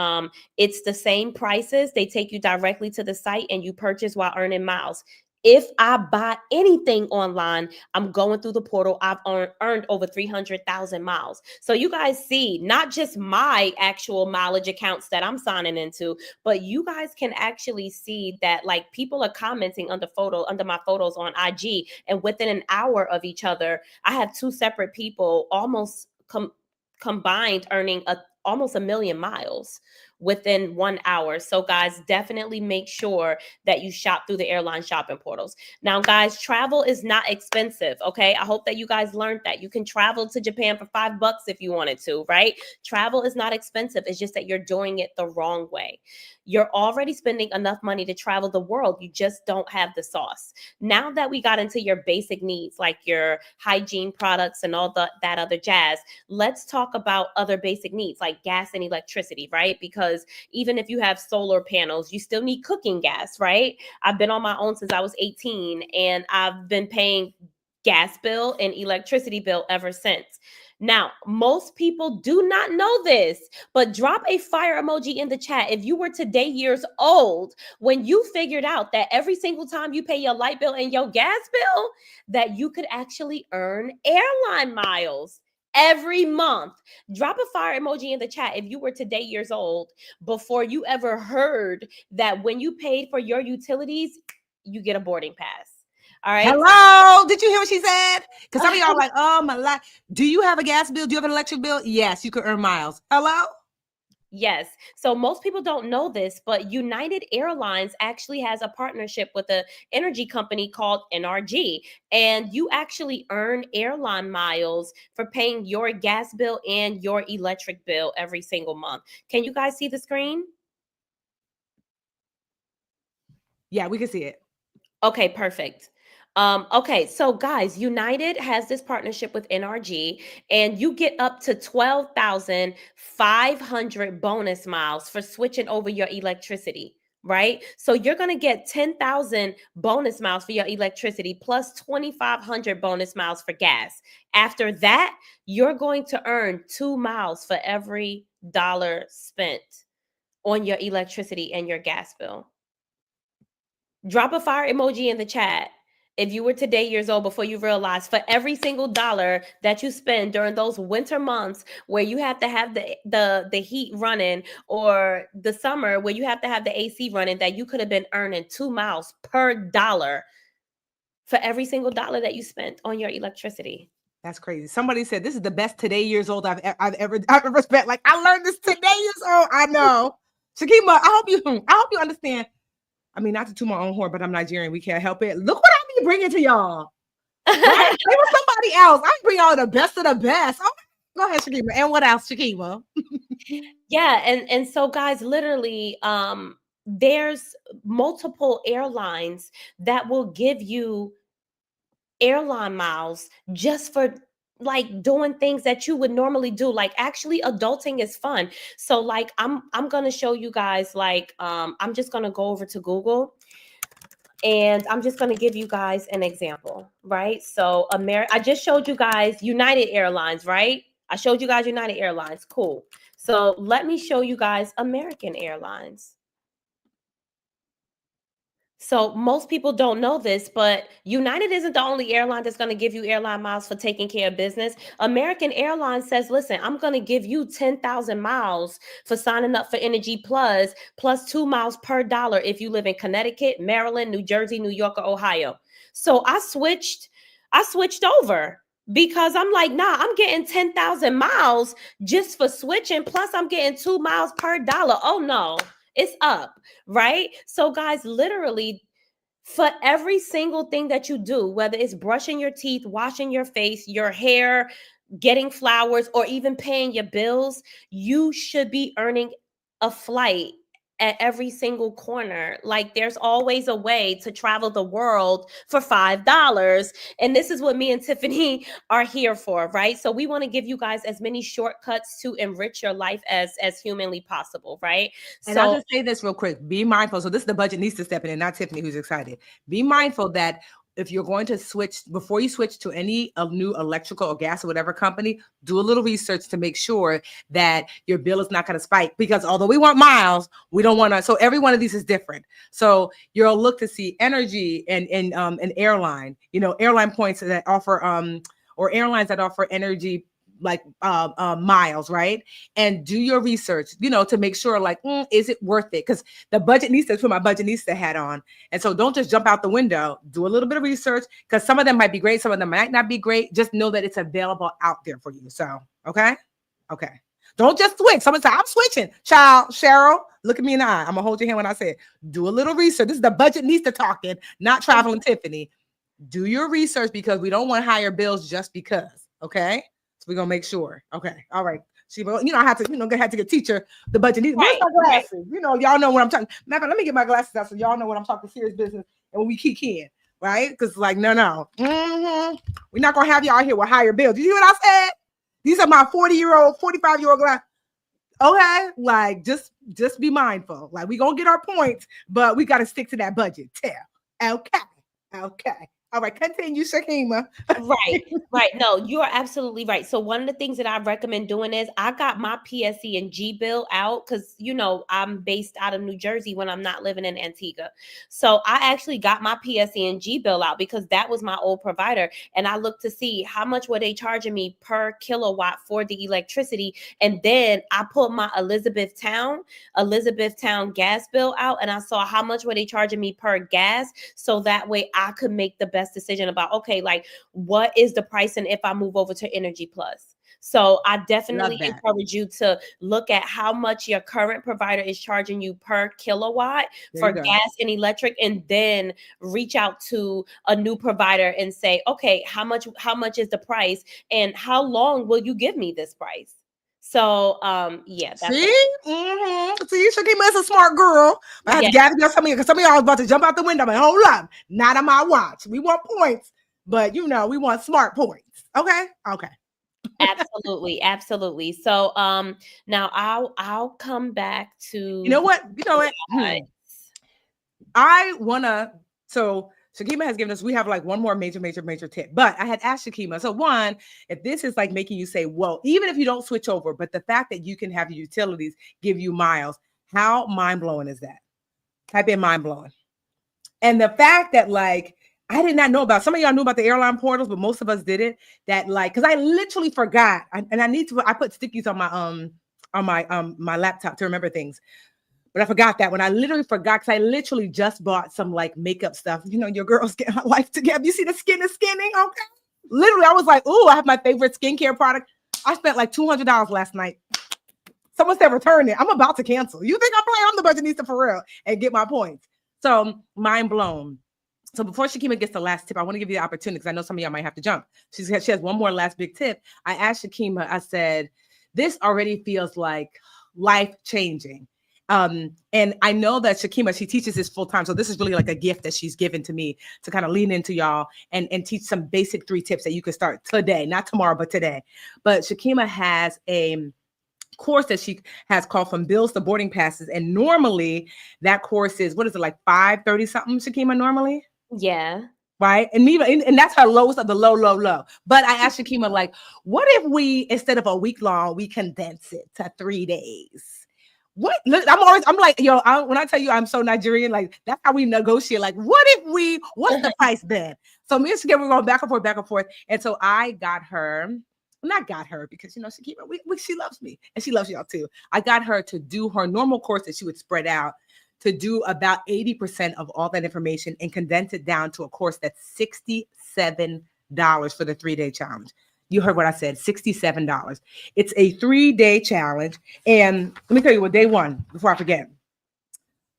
"It's the same prices. They take you directly to the site and you purchase while earning miles. If I buy anything online, I'm going through the portal. I've earned over 300,000 miles." So you guys see, not just my actual mileage accounts that I'm signing into, but you guys can actually see that like people are commenting under my photos on IG, and within an hour of each other, I have 2 separate people almost combined earning almost 1 million miles, within 1 hour. So guys, definitely make sure that you shop through the airline shopping portals. Now guys, travel is not expensive, okay? I hope that you guys learned that. You can travel to Japan for $5 if you wanted to, right? Travel is not expensive. It's just that you're doing it the wrong way. You're already spending enough money to travel the world. You just don't have the sauce. Now that we got into your basic needs, like your hygiene products and all that other jazz, let's talk about other basic needs like gas and electricity, right? Because even if you have solar panels, you still need cooking gas, right? I've been on my own since I was 18 and I've been paying gas bill and electricity bill ever since. Now, most people do not know this, but drop a fire emoji in the chat if you were today years old when you figured out that every single time you pay your light bill and your gas bill, that you could actually earn airline miles every month. Drop a fire emoji in the chat if you were today years old before you ever heard that when you paid for your utilities, you get a boarding pass. All right. Hello. Did you hear what she said? Because some of y'all are like, oh my life. Do you have a gas bill? Do you have an electric bill? Yes, you could earn miles. Hello? Yes. So most people don't know this, but United Airlines actually has a partnership with an energy company called NRG. And you actually earn airline miles for paying your gas bill and your electric bill every single month. Can you guys see the screen? Yeah, we can see it. Okay, perfect. Okay, so guys, United has this partnership with NRG, and you get up to 12,500 bonus miles for switching over your electricity, right? So you're going to get 10,000 bonus miles for your electricity plus 2,500 bonus miles for gas. After that, you're going to earn 2 miles for every dollar spent on your electricity and your gas bill. Drop a fire emoji in the chat if you were today years old before you realized for every single dollar that you spend during those winter months where you have to have the heat running, or the summer where you have to have the AC running, that you could have been earning 2 miles per dollar for every single dollar that you spent on your electricity. That's crazy. Somebody said this is the best today years old I've ever spent. Like, I learned this today years old. I know. Shakeemah, I hope you understand. I mean, not to toot my own horn, but I'm Nigerian. We can't help it. Look what I be bringing to y'all. Right? It was somebody else. I bring y'all the best of the best. Oh, go ahead, Shakeemah. And what else, Shakeemah? Yeah, and so guys, literally, there's multiple airlines that will give you airline miles just for like doing things that you would normally do. Like, actually adulting is fun. So like I'm going to show you guys, like I'm just going to go over to Google and I'm just going to give you guys an example, right? So I just showed you guys United Airlines, right? I showed you guys United Airlines. Cool. So let me show you guys American Airlines. So most people don't know this, but United isn't the only airline that's going to give you airline miles for taking care of business. American Airlines says, listen, I'm going to give you 10,000 miles for signing up for Energy Plus, plus 2 miles per dollar if you live in Connecticut, Maryland, New Jersey, New York, or Ohio. So I switched over because I'm like, nah, I'm getting 10,000 miles just for switching. Plus I'm getting 2 miles per dollar. Oh no. It's up, right? So guys, literally for every single thing that you do, whether it's brushing your teeth, washing your face, your hair, getting flowers, or even paying your bills, you should be earning a flight at every single corner. Like, there's always a way to travel the world for $5. And this is what me and Tiffany are here for, right? So we want to give you guys as many shortcuts to enrich your life as humanly possible, right? And I'll just say this real quick. Be mindful. So this is the Budgetnista stepping in, not Tiffany, who's excited. Be mindful that if you're going to switch, before you switch to any new electrical or gas or whatever company, do a little research to make sure that your bill is not going to spike. Because although we want miles, we don't want to. So every one of these is different. So you'll look to see energy and an airline, airline points that offer or airlines that offer energy like miles, right? And do your research, to make sure, like, is it worth it? Because the Budgetnista, put my Budgetnista hat on. And so don't just jump out the window. Do a little bit of research, because some of them might be great, some of them might not be great. Just know that it's available out there for you. So, okay. Don't just switch. Someone say, I'm switching. Child, Cheryl, look at me in the eye. I'm going to hold your hand when I say it. Do a little research. This is the Budgetnista talking, not Traveling Tiffany. Do your research because we don't want higher bills just because. Okay? So we're going to make sure. Okay. All right. She, I have to, gonna have to get teacher the Budgetnista. Where's my glasses? Y'all know what I'm talking. Matter of fact, let me get my glasses out so y'all know what I'm talking serious business and when we kick in. Right? Because no. We're not going to have y'all here with higher bills. You hear what I said? These are my 40-year-old, 45-year-old glasses. Okay, like just be mindful. Like we gonna get our points, but we gotta stick to that budget. Okay. All right, continue, Shakeemah. Right. No, you are absolutely right. So one of the things that I recommend doing is I got my PSE and G bill out because I'm based out of New Jersey when I'm not living in Antigua. So I actually got my PSE and G bill out because that was my old provider, and I looked to see how much were they charging me per kilowatt for the electricity, and then I pulled my Elizabethtown gas bill out, and I saw how much were they charging me per gas, so that way I could make the best decision about, okay, like what is the pricing if I move over to Energy Plus. So I definitely encourage you to look at how much your current provider is charging you per kilowatt for gas and electric, and then reach out to a new provider and say, okay, how much is the price and how long will you give me this price? So, yeah. That's See, Shakeemah is a smart girl. I had to gather y'all some of y'all was about to jump out the window. Hold up, not on my watch. We want points, but we want smart points. Okay. Absolutely. So, now I'll come back to. You know what? I wanna. So Shakeemah has given us, we have like one more major tip, but I had asked Shakeemah. So one, if this is like making you say, well, even if you don't switch over, but the fact that you can have your utilities give you miles, how mind-blowing is that? Type in mind-blowing. And the fact that like, I did not know about, some of y'all knew about the airline portals, but most of us didn't, that like, cause I literally forgot. I put stickies on my laptop to remember things. But I forgot that when I literally forgot, because I literally just bought some like makeup stuff. Your girls get her life together. You see the skin is skinning? Okay. Literally, I was like, ooh, I have my favorite skincare product. I spent like $200 last night. Someone said return it. I'm about to cancel. You think I'm playing? I'm the Budgetnista for real and get my points. So mind blown. So before Shakeemah gets the last tip, I want to give you the opportunity because I know some of y'all might have to jump. She has one more last big tip. I asked Shakeemah, I said, this already feels like life-changing. And I know that Shakeemah, she teaches this full time. So this is really like a gift that she's given to me to kind of lean into y'all and teach some basic 3 tips that you can start today, not tomorrow, but today. But Shakeemah has a course that she has called From Bills to Boarding Passes. And normally that course is, what is it, like $530 something, Shakeemah, normally? Yeah. Right. And that's her lowest of the low. But I asked Shakeemah, like, what if we, instead of a week long, we condense it to 3 days? What? I'm like, when I tell you I'm so Nigerian, like that's how we negotiate. Like, what's the price then? So me and Shakeemah were going back and forth. And so I got her, because Shakeemah, she loves me and she loves y'all too. I got her to do her normal course that she would spread out to do about 80% of all that information and condense it down to a course that's $67 for the 3-day challenge. You heard what I said, $67. It's a 3-day challenge. And let me tell you what day one, before I forget.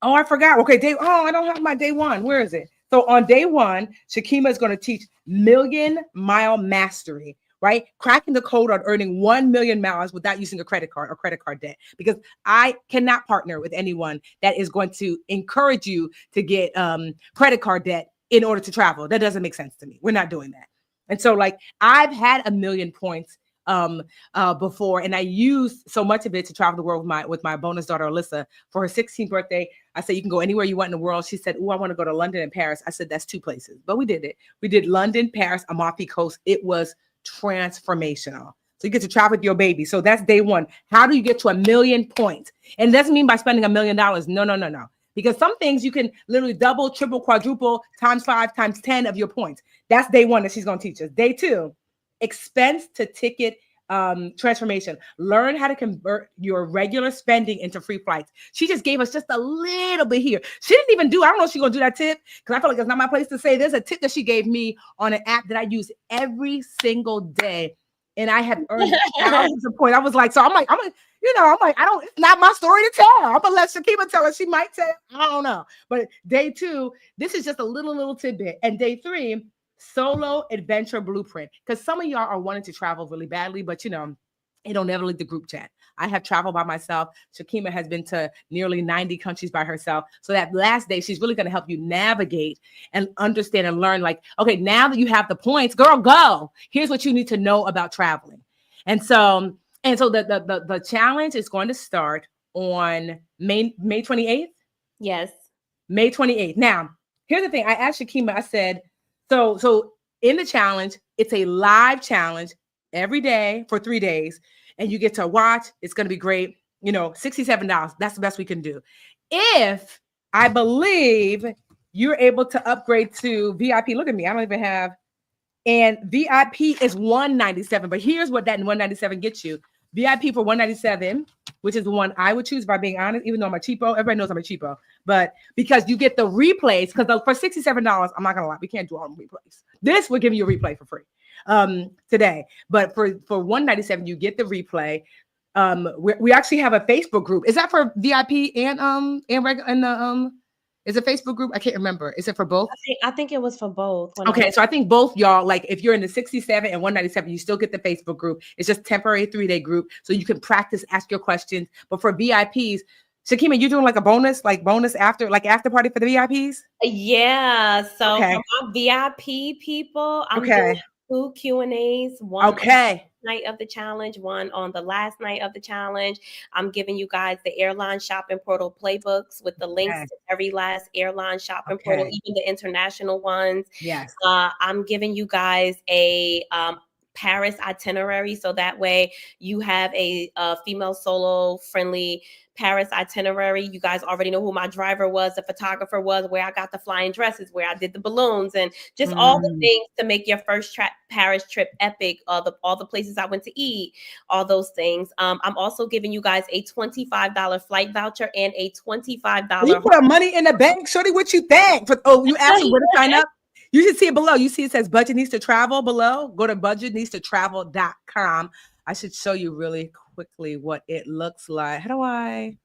Oh, I forgot. Okay, I don't have my day one. Where is it? So on day one, Shakeemah is going to teach Million Mile Mastery, right? Cracking the code on earning 1 million miles without using a credit card or credit card debt. Because I cannot partner with anyone that is going to encourage you to get credit card debt in order to travel. That doesn't make sense to me. We're not doing that. And so like I've had 1 million points before, and I used so much of it to travel the world with my bonus daughter, Alyssa, for her 16th birthday. I said, you can go anywhere you want in the world. She said, oh, I want to go to London and Paris. I said, that's 2 places, but we did it. We did London, Paris, Amalfi Coast. It was transformational. So you get to travel with your baby. So that's day one. How do you get to 1 million points? And it doesn't mean by spending $1 million. No. Because some things you can literally double, triple, quadruple, times 5, times 10 of your points. That's day one that she's going to teach us. Day 2, expense to ticket transformation. Learn how to convert your regular spending into free flights. She just gave us just a little bit here. She didn't even I don't know if she's going to do that tip because I feel like it's not my place to say. There's a tip that she gave me on an app that I use every single day. and I have earned thousands of points. I was like, so I'm like, it's not my story to tell. I'm gonna let Shakeemah tell it. She might tell it. I don't know. But day 2, this is just a little tidbit. And day 3, solo adventure blueprint. Because some of y'all are wanting to travel really badly, but it'll never leave the group chat. I have traveled by myself. Shakeemah has been to nearly 90 countries by herself. So that last day, she's really going to help you navigate and understand and learn, like, okay, now that you have the points, girl, go. Here's what you need to know about traveling. And so the challenge is going to start on May 28th. Yes. May 28th. Now, here's the thing. I asked Shakeemah, I said, so in the challenge, it's a live challenge every day for 3 days. And you get to watch. It's going to be great. $67. That's the best we can do. If I believe you're able to upgrade to VIP, look at me. I don't even have. And VIP is $197. But here's what that $197 gets you. VIP for $197, which is the one I would choose, by being honest, even though I'm a cheapo. Everybody knows I'm a cheapo. But because you get the replays, because for $67, I'm not going to lie, we can't do all the replays. This will give you a replay for free today. But for $197, you get the replay. We actually have a Facebook group. Is that for VIP and is it Facebook group? I can't remember. Is it for both? I think it was for both. Okay, so I think both y'all, like if you're in the 67 and 197, you still get the Facebook group. It's just temporary 3-day group, so you can practice, ask your questions. But for VIPs, Shakeemah, you're doing like a bonus after party for the VIPs? Yeah. So okay. For my VIP people, I'm doing 2 Q&As. One night of the challenge, one on the last night of the challenge. I'm giving you guys the airline shopping portal playbooks with the links to every last airline shopping portal, even the international ones. Yes. I'm giving you guys a Paris itinerary, so that way you have a female solo friendly Paris itinerary. You guys already know who my driver was, the photographer was, where I got the flying dresses, where I did the balloons, and just all the things to make your first Paris trip epic. All the places I went to eat, all those things. I'm also giving you guys a $25 flight voucher and a $25. You put money in the bank, shorty. What you think? You asked me where to sign up. You should see it below. You see it says Budgetnista Travel below. Go to budgetnistatravel.com. I should show you really quickly what it looks like. How do I?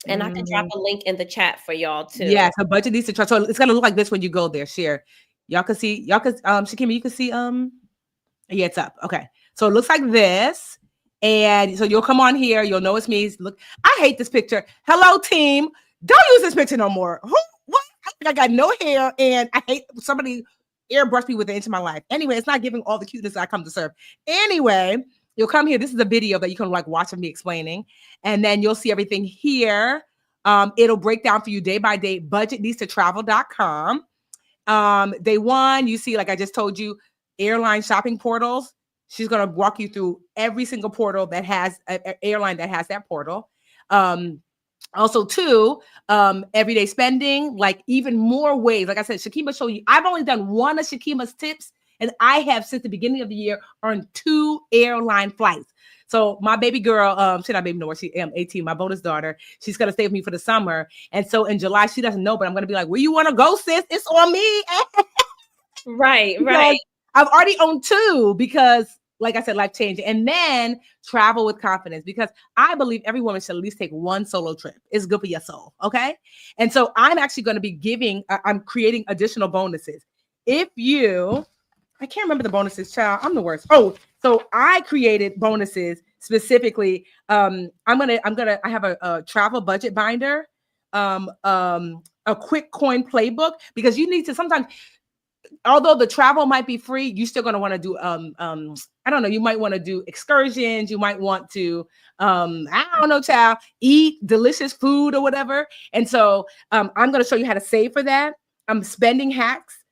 And I can drop a link in the chat for y'all too. Yeah, so Budgetnista Travel. So it's gonna look like this when you go there. Share. Y'all can see. Shakeemah, you can see. Yeah, it's up. Okay, so it looks like this, and so you'll come on here. You'll know it's me. Look, I hate this picture. Hello, team. Don't use this picture no more. What? I got no hair, and I hate somebody airbrushed me with it into my life. Anyway, it's not giving all the cuteness that I come to serve. Anyway, you'll come here. This is a video that you can like watch of me explaining, and then you'll see everything here. It'll break down for you day by day. Budgetnistatravel.com. Day 1, you see, like I just told you, airline shopping portals. She's gonna walk you through every single portal that has an airline that has that portal. Also, 2, everyday spending, like even more ways. Like I said, Shakeemah showed you. I've only done one of Shakeemah's tips, and I have since the beginning of the year earned 2 airline flights. So my baby girl, she's not baby no more. She 18, my bonus daughter. She's gonna stay with me for the summer, and so in July she doesn't know, but I'm gonna be like, "Where you want to go, sis? It's on me." Right. I've already owned 2 because, like I said, life changing. And then travel with confidence, because I believe every woman should at least take 1 solo trip. It's good for your soul. Okay. And so I'm actually going to be I'm creating additional bonuses. I can't remember the bonuses, child. I'm the worst. Oh, so I created bonuses specifically. I have a travel budget binder, a quick coin playbook, because you need to sometimes, although the travel might be free, you're still going to want to do, I don't know, you might want to do excursions. You might want to, I don't know, child, eat delicious food or whatever. And so I'm going to show you how to save for that. Spending hacks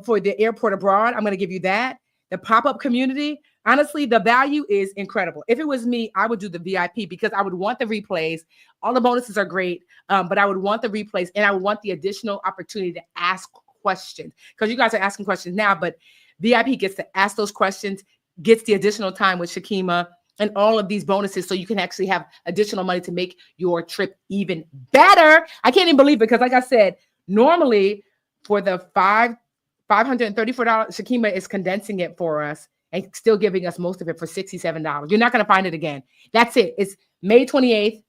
for the airport abroad. I'm going to give you that. The pop-up community. Honestly, the value is incredible. If it was me, I would do the VIP, because I would want the replays. All the bonuses are great, but I would want the replays, and I would want the additional opportunity to ask questions, because you guys are asking questions now, but VIP gets to ask those questions, gets the additional time with Shakeemah, and all of these bonuses, so you can actually have additional money to make your trip even better. I can't even believe it, because like I said, normally for the $534, Shakeemah is condensing it for us, and still giving us most of it for $67. You're not going to find it again. That's it. It's May 28th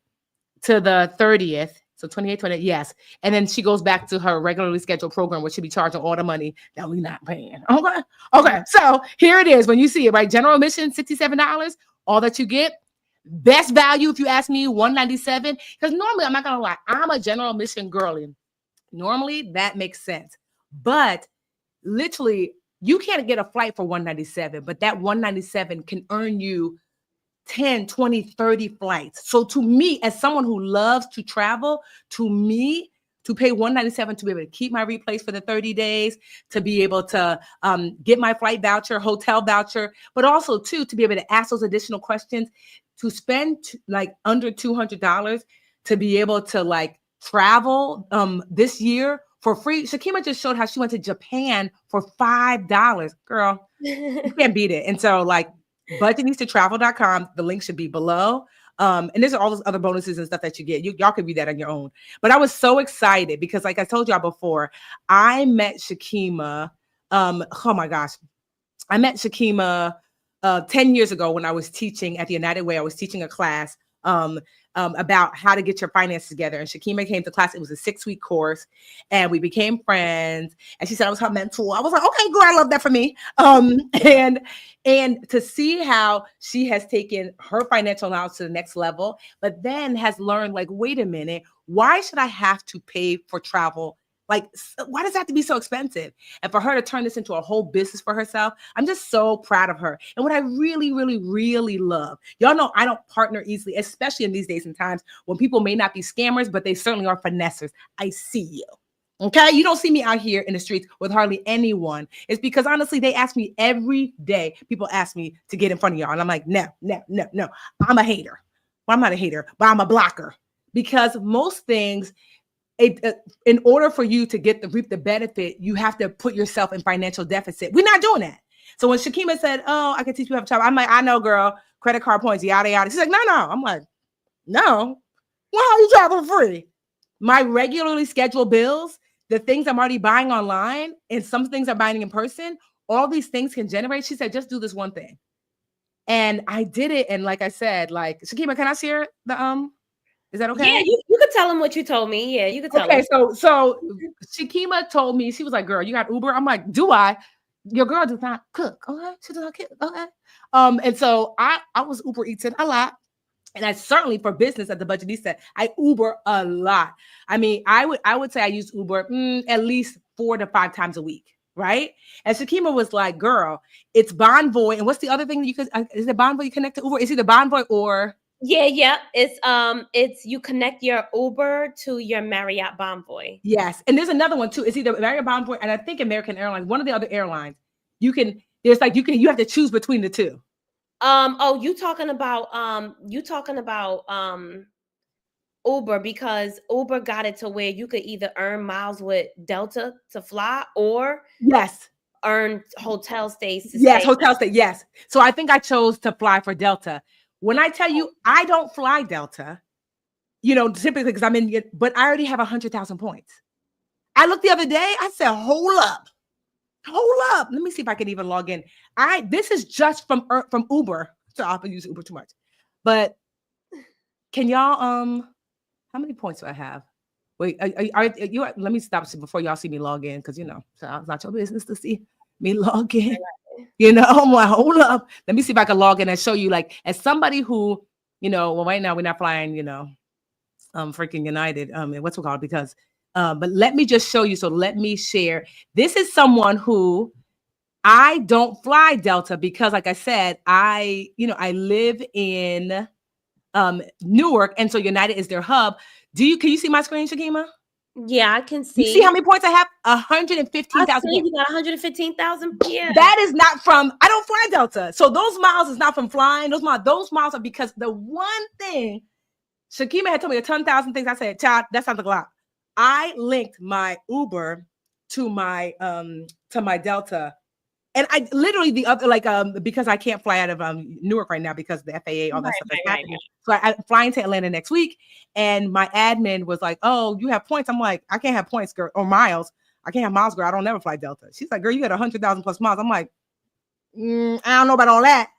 to the 30th. So 28, yes. And then she goes back to her regularly scheduled program, where she'll be charging all the money that we're not paying. Okay. So here it is. When you see it, right? General admission, $67. All that you get. Best value, if you ask me, $197. Because normally, I'm not going to lie, I'm a general admission girly. Normally, that makes sense. But literally, you can't get a flight for $197, but that $197 can earn you 10, 20, 30 flights. So to me, as someone who loves to travel, to me, to pay $197 to be able to keep my replays for the 30 days, to be able to get my flight voucher, hotel voucher, but also too, to be able to ask those additional questions, to spend like under $200 to be able to like travel this year for free. Shakeemah just showed how she went to Japan for $5. Girl, you can't beat it. And so like, budgetnistatravel.com. The link should be below. And there's all those other bonuses and stuff that you get. Y'all can read that on your own. But I was so excited because, like I told y'all before, I met Shakeemah. Oh my gosh. I met Shakeemah 10 years ago when I was teaching at the United Way. I was teaching a class about how to get your finances together. And Shakeemah came to class. It was a 6-week course, and we became friends. And she said I was her mentor. I was like, okay, good. I love that for me. And to see how she has taken her financial knowledge to the next level, but then has learned, like, wait a minute, why should I have to pay for travel? Like, why does it have to be so expensive? And for her to turn this into a whole business for herself, I'm just so proud of her. And what I really, really, really love, y'all know I don't partner easily, especially in these days and times when people may not be scammers, but they certainly are finessers. I see you. Okay. You don't see me out here in the streets with hardly anyone. It's because honestly, they ask me every day. People ask me to get in front of y'all. And I'm like, no. I'm a hater. Well, I'm not a hater, but I'm a blocker, because most things, in order for you to reap the benefit, you have to put yourself in financial deficit. We're not doing that. So when Shakeemah said, oh, I can teach you how to travel, I'm like, I know, girl, credit card points, yada, yada. She's like, no. I'm like, no. Well, how you travel free? My regularly scheduled bills, the things I'm already buying online, and some things I'm buying in person, all these things can generate. She said, just do this one thing. And I did it. And like I said, like, Shakeemah, can I share the, is that okay? Yeah, you could tell him what you told me. Yeah, you could tell him. Okay, so Shakeemah told me, she was like, girl, you got Uber? I'm like, do I? Your girl does not cook. Okay, she does not cook. Okay. And so I was Uber Eating a lot. And I certainly, for business at the Budgetnista, I Uber a lot. I mean, I would say I use Uber at least 4 to 5 times a week, right? And Shakeemah was like, girl, it's Bonvoy. And what's the other thing that you could, is it Bonvoy you connect to Uber? Is it the Bonvoy or... Yeah. It's you connect your Uber to your Marriott Bonvoy. Yes. And there's another one too. It's either Marriott Bonvoy and I think American Airlines, one of the other airlines. You have to choose between the two. You talking about Uber, because Uber got it to where you could either earn miles with Delta to fly or yes, earn hotel stays to yes, stay. Hotel stay. Yes. So I think I chose to fly for Delta. When I tell you I don't fly Delta, typically because I'm in, but I already have 100,000 points. I looked the other day, I said, hold up. Let me see if I can even log in. This is just from Uber. So I often use Uber too much. But can y'all, how many points do I have? Wait, let me stop before y'all see me log in, because so it's not your business to see me log in. I'm like, hold up. Let me see if I can log in and show you, like, as somebody who, well, right now we're not flying, freaking United, what's it called? Because, but let me just show you. So let me share. This is someone who I don't fly Delta because, like I said, I live in Newark, and so United is their hub. Can you see my screen, Shakeemah? Yeah, I can see. You see how many points I have? 115,000. You got 115,000. Yeah. That is not from, I don't fly Delta. So those miles is not from flying. Those miles are because the one thing, Shakeemah had told me 10,000 things. I said, child, that sounds like a lot. I linked my Uber to my Delta. And I literally because I can't fly out of Newark right now because of the FAA, all that stuff is happening. So I'm flying to Atlanta next week. And my admin was like, oh, you have points. I'm like, I can't have points, girl, or miles. I can't have miles, girl. I don't never fly Delta. She's like, girl, you got 100,000 plus miles. I'm like, I don't know about all that.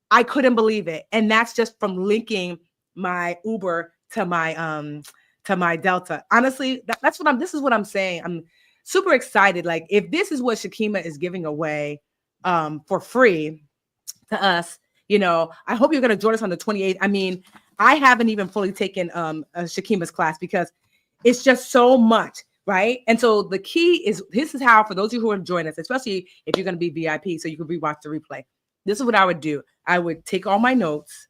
I couldn't believe it. And that's just from linking my Uber to my Delta. Honestly, this is what I'm saying. I'm super excited. Like, if this is what Shakeemah is giving away for free to us, I hope you're going to join us on the 28th. I mean, I haven't even fully taken Shakeemah's class because it's just so much, right? And so the key is, this is how, for those of you who are joining us, especially if you're going to be VIP, so you can rewatch the replay. This is what I would do. I would take all my notes,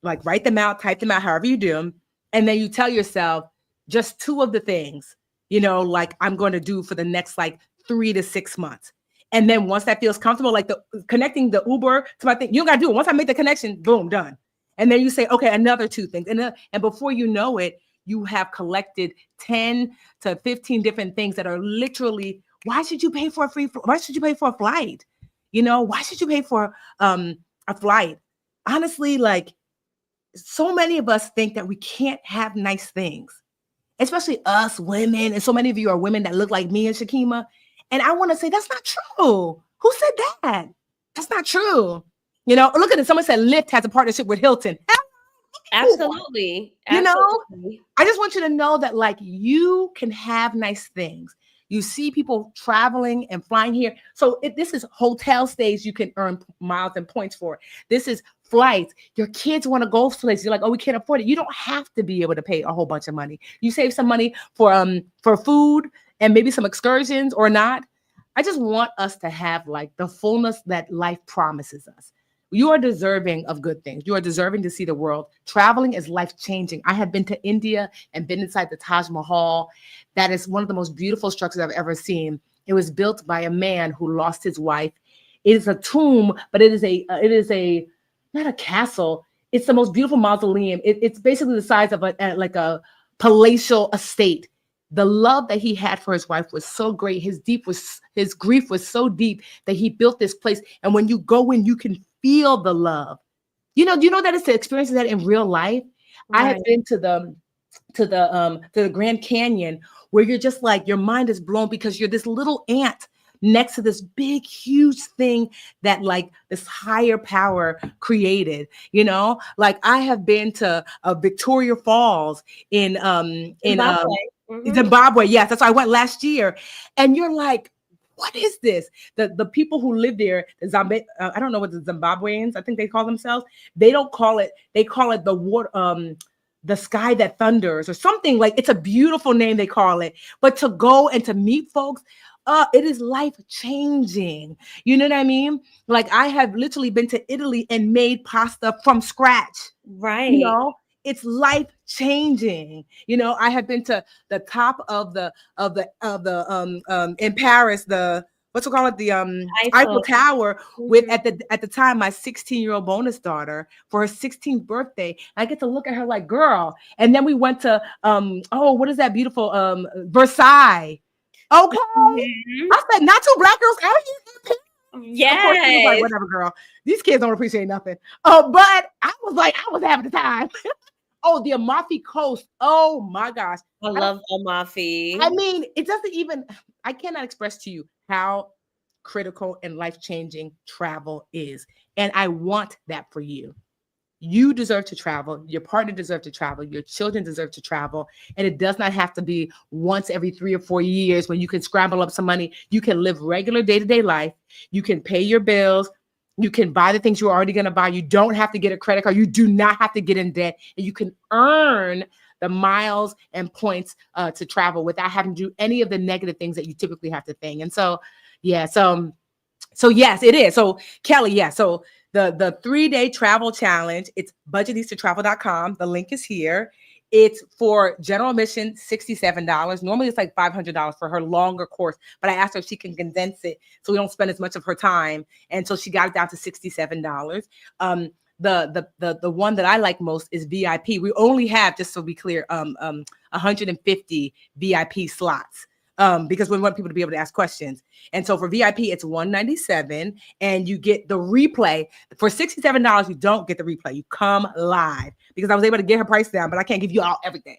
like write them out, type them out, however you do them. And then you tell yourself just 2 of the things, like I'm going to do for the next like 3 to 6 months. And then once that feels comfortable, like connecting the Uber to my thing, you don't got to do it. Once I make the connection, boom, done. And then you say, okay, another 2 things. And before you know it, you have collected 10 to 15 different things that are literally, why should you pay for a flight? Why should you pay for a flight? Honestly, like, so many of us think that we can't have nice things, especially us women. And so many of you are women that look like me and Shakeemah. And I want to say, that's not true. Who said that? That's not true. Look at it. Someone said Lyft has a partnership with Hilton. Absolutely. I just want you to know that, like, you can have nice things. You see people traveling and flying here. So this is hotel stays you can earn miles and points for. This is flights. Your kids want to go places. You're like, oh, we can't afford it. You don't have to be able to pay a whole bunch of money. You save some money for food and maybe some excursions or not. I just want us to have like the fullness that life promises us. You are deserving of good things. You are deserving to see the world. Traveling is life-changing. I have been to India and been inside the Taj Mahal. That is one of the most beautiful structures I've ever seen. It was built by a man who lost his wife. It is a tomb, but it is not a castle. It's the most beautiful mausoleum. It's basically the size of a palatial estate. The love that he had for his wife was so great. His grief was so deep that he built this place. And when you go in, you can feel the love. Do you know that it's the experience of that in real life? Right. I have been to the Grand Canyon, where you're just like, your mind is blown because you're this little ant next to this big, huge thing that like this higher power created. Like, I have been to Victoria Falls in Zimbabwe. Yes, that's why I went last year. And you're like, what is this? The people who live there, I don't know what the Zimbabweans, I think they call themselves. They don't call it. They call it the water, the sky that thunders, or something. Like, it's a beautiful name they call it. But to go and to meet folks, it is life changing. You know what I mean? Like, I have literally been to Italy and made pasta from scratch. Right. It's life changing. I have been to the top of the in Paris, the what's it called, the Eiffel Tower, with at the time my 16-year-old bonus daughter for her 16th birthday. I get to look at her like, girl. And then we went to what is that beautiful Versailles? Okay, I said, not 2 black girls out here. Yeah, of course, she was like, whatever, girl. These kids don't appreciate nothing. But I was having the time. The Amalfi Coast. Oh my gosh. I love Amalfi. I mean, it doesn't even, I cannot express to you how critical and life-changing travel is. And I want that for you. You deserve to travel. Your partner deserves to travel. Your children deserve to travel. And it does not have to be once every 3 or 4 years when you can scramble up some money. You can live regular day-to-day life. You can pay your bills. You can buy the things you're already going to buy. You don't have to get a credit card. You do not have to get in debt. And you can earn the miles and points to travel without having to do any of the negative things that you typically have to think. And so, yeah, so yes, it is. So Kelly, yeah. So the 3-day travel challenge, it's budgetnistatravel.com. The link is here. It's for general admission, $67. Normally it's like $500 for her longer course, but I asked her if she can condense it so we don't spend as much of her time. And so she got it down to $67. The one that I like most is VIP. We only have, just so be clear, 150 VIP slots. Because we want people to be able to ask questions. And so for VIP, it's $197, and you get the replay. For $67, you don't get the replay. You come live, because I was able to get her price down, but I can't give you all everything.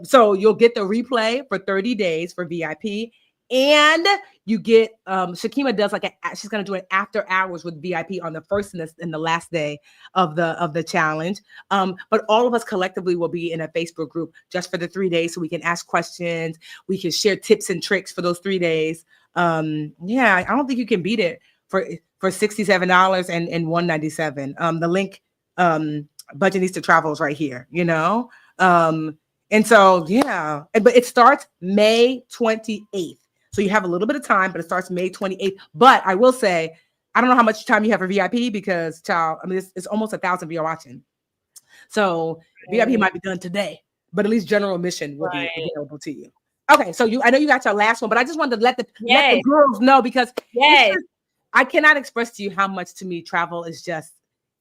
So you'll get the replay for 30 days for VIP, and you get Shakeemah does like she's gonna do an after hours with VIP on the first and the last day of the challenge. But all of us collectively will be in a Facebook group just for the 3 days, so we can ask questions, we can share tips and tricks for those 3 days. Yeah, I don't think you can beat it for $67 and $197. The link, Budgetnista Travel is right here, you know. And so yeah, but it starts May 28th. So you have a little bit of time, but it starts May 28th. But I will say, I don't know how much time you have for VIP because, child, I mean, it's almost 1,000 of you watching. So VIP might be done today, but at least general admission will be available to you. Okay, so I know you got your last one, but I just wanted to let the girls know, because I cannot express to you how much, to me, travel is just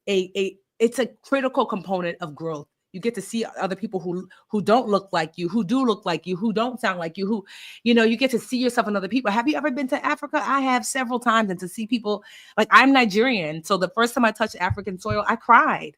it's a critical component of growth. You get to see other people who don't look like you, who do look like you, who don't sound like you, who, you know, you get to see yourself in other people. Have you ever been to Africa? I have several times, and to see people, like, I'm Nigerian. So the first time I touched African soil, I cried,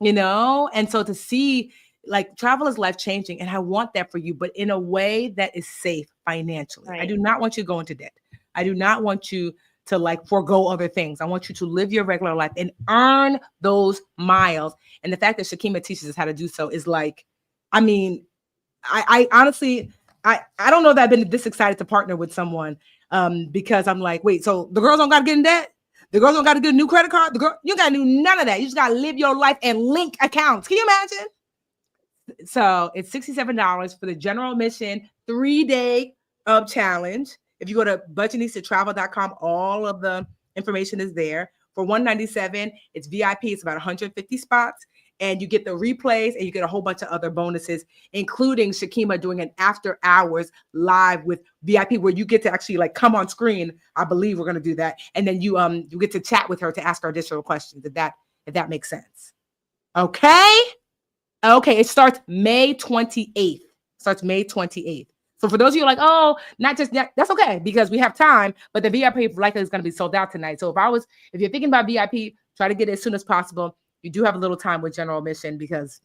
you know? And so to see, like, travel is life-changing, and I want that for you, but in a way that is safe financially. Right. I do not want you to go into debt. I do not want you to, like, forego other things. I want you to live your regular life and earn those miles. And the fact that Shakeemah teaches us how to do so is, like, I mean, I honestly, I don't know that I've been this excited to partner with someone, because I'm like, wait, so the girls don't got to get in debt? The girls don't got to get a new credit card? You got to do none of that. You just got to live your life and link accounts. Can you imagine? So it's $67 for the general admission 3-day challenge. If you go to budgetnistatravel.com, all of the information is there. For $197, it's VIP. It's about 150 spots, and you get the replays, and you get a whole bunch of other bonuses, including Shakeemah doing an after hours live with VIP, where you get to actually, like, come on screen. I believe we're going to do that, and then you get to chat with her to ask her additional questions. If that makes sense. Okay. It starts May 28th. So for those of you like, oh, not just that, that's okay, because we have time, but the VIP likely is going to be sold out tonight. So if you're thinking about VIP, try to get it as soon as possible. You do have a little time with general admission, because,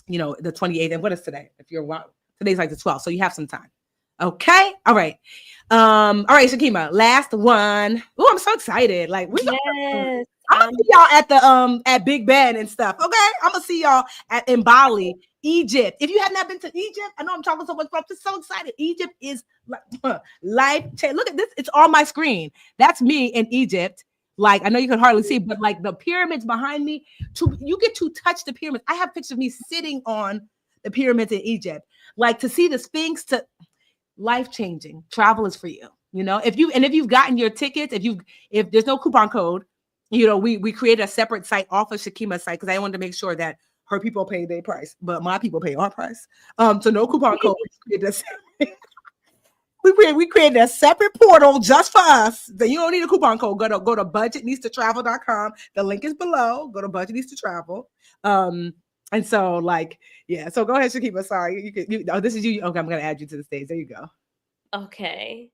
you know, the 28th, and what is today? Today's like the 12th, so you have some time. Okay. All right. Shakeemah, last one. Oh, I'm so excited. Like, I'm gonna see y'all at Big Ben and stuff. Okay. I'm gonna see y'all in Bali, Egypt. If you have not been to Egypt, I know I'm talking so much, but I'm just so excited. Egypt is life change. Look at this. It's on my screen. That's me in Egypt. Like, I know you can hardly see, but, like, the pyramids behind me, you get to touch the pyramids. I have pictures of me sitting on the pyramids in Egypt. Like, to see the Sphinx, to life-changing. Travel is for you. You know, if you've gotten your tickets, if there's no coupon code, you know, we created a separate site off of Shakeemah's site, because I wanted to make sure that her people pay their price, but my people pay our price. So no coupon code. We created a separate portal just for us. So you don't need a coupon code. Go to budgetnistatravel.com. The link is below. Go to Budgetnista And so, like, yeah. So go ahead, Shakeemah. Sorry, this is you. Okay, I'm gonna add you to the stage. There you go. Okay.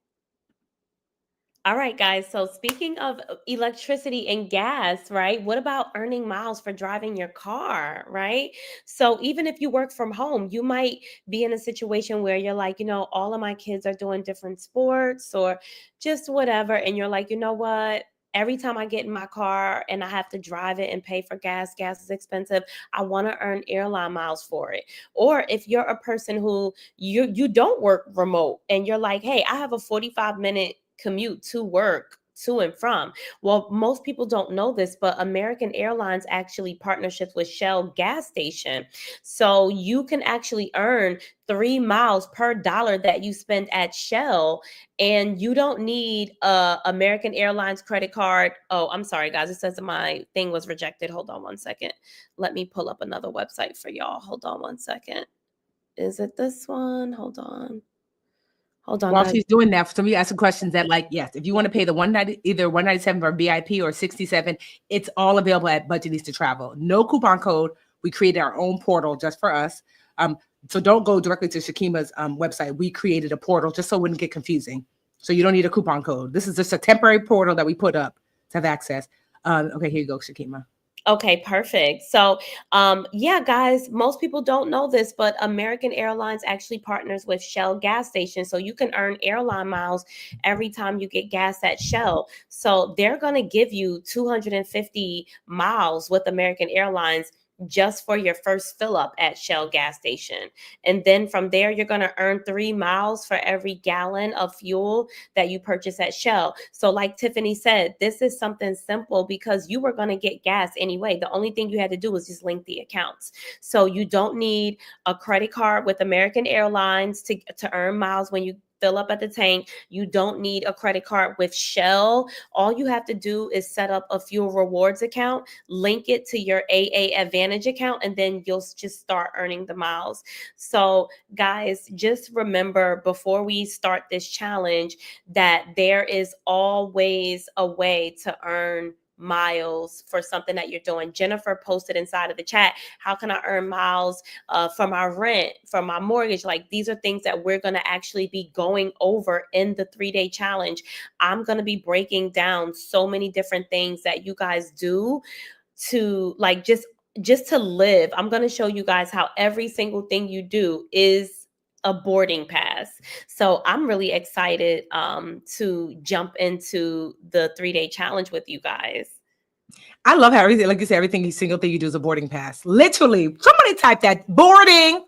All right, guys. So speaking of electricity and gas, right? What about earning miles for driving your car, right? So even if you work from home, you might be in a situation where you're like, you know, all of my kids are doing different sports or just whatever. And you're like, you know what? Every time I get in my car and I have to drive it and pay for gas is expensive. I want to earn airline miles for it. Or if you're a person who you don't work remote and you're like, hey, I have a 45-minute commute to work, to and from. Well, most people don't know this, but American Airlines actually partnerships with Shell gas station. So you can actually earn 3 miles per dollar that you spend at Shell, and you don't need a American Airlines credit card. Oh, I'm sorry, guys. It says that my thing was rejected. Hold on one second. Let me pull up another website for y'all. Hold on one second. Is it this one? Hold on. While she's doing that, some of you ask some questions that, like, yes, if you want to pay the either 197 for VIP or 67, it's all available at Budgetnista Travel. No coupon code. We created our own portal just for us. So don't go directly to Shakeemah's website. We created a portal just so it wouldn't get confusing. So you don't need a coupon code. This is just a temporary portal that we put up to have access. Okay, here you go, Shakeemah. Okay, perfect. So, yeah, guys, most people don't know this, but American Airlines actually partners with Shell gas stations. So you can earn airline miles every time you get gas at Shell. So they're going to give you 250 miles with American Airlines just for your first fill up at Shell gas station. And then from there, you're going to earn 3 miles for every gallon of fuel that you purchase at Shell. So, like Tiffany said, this is something simple because you were going to get gas anyway. The only thing you had to do was just link the accounts. So, you don't need a credit card with American Airlines to earn miles when you fill up at the tank. You don't need a credit card with Shell. All you have to do is set up a fuel rewards account, link it to your AA Advantage account, and then you'll just start earning the miles. So, guys, just remember before we start this challenge that there is always a way to earn miles for something that you're doing. Jennifer posted inside of the chat, how can I earn miles for my rent, for my mortgage? Like, these are things that we're going to actually be going over in the 3-day challenge. I'm going to be breaking down so many different things that you guys do to like just to live. I'm going to show you guys how every single thing you do is a boarding pass. So I'm really excited to jump into the 3-day challenge with you guys. I love how everything, like you said, every single thing you do is a boarding pass. Literally, somebody type that boarding.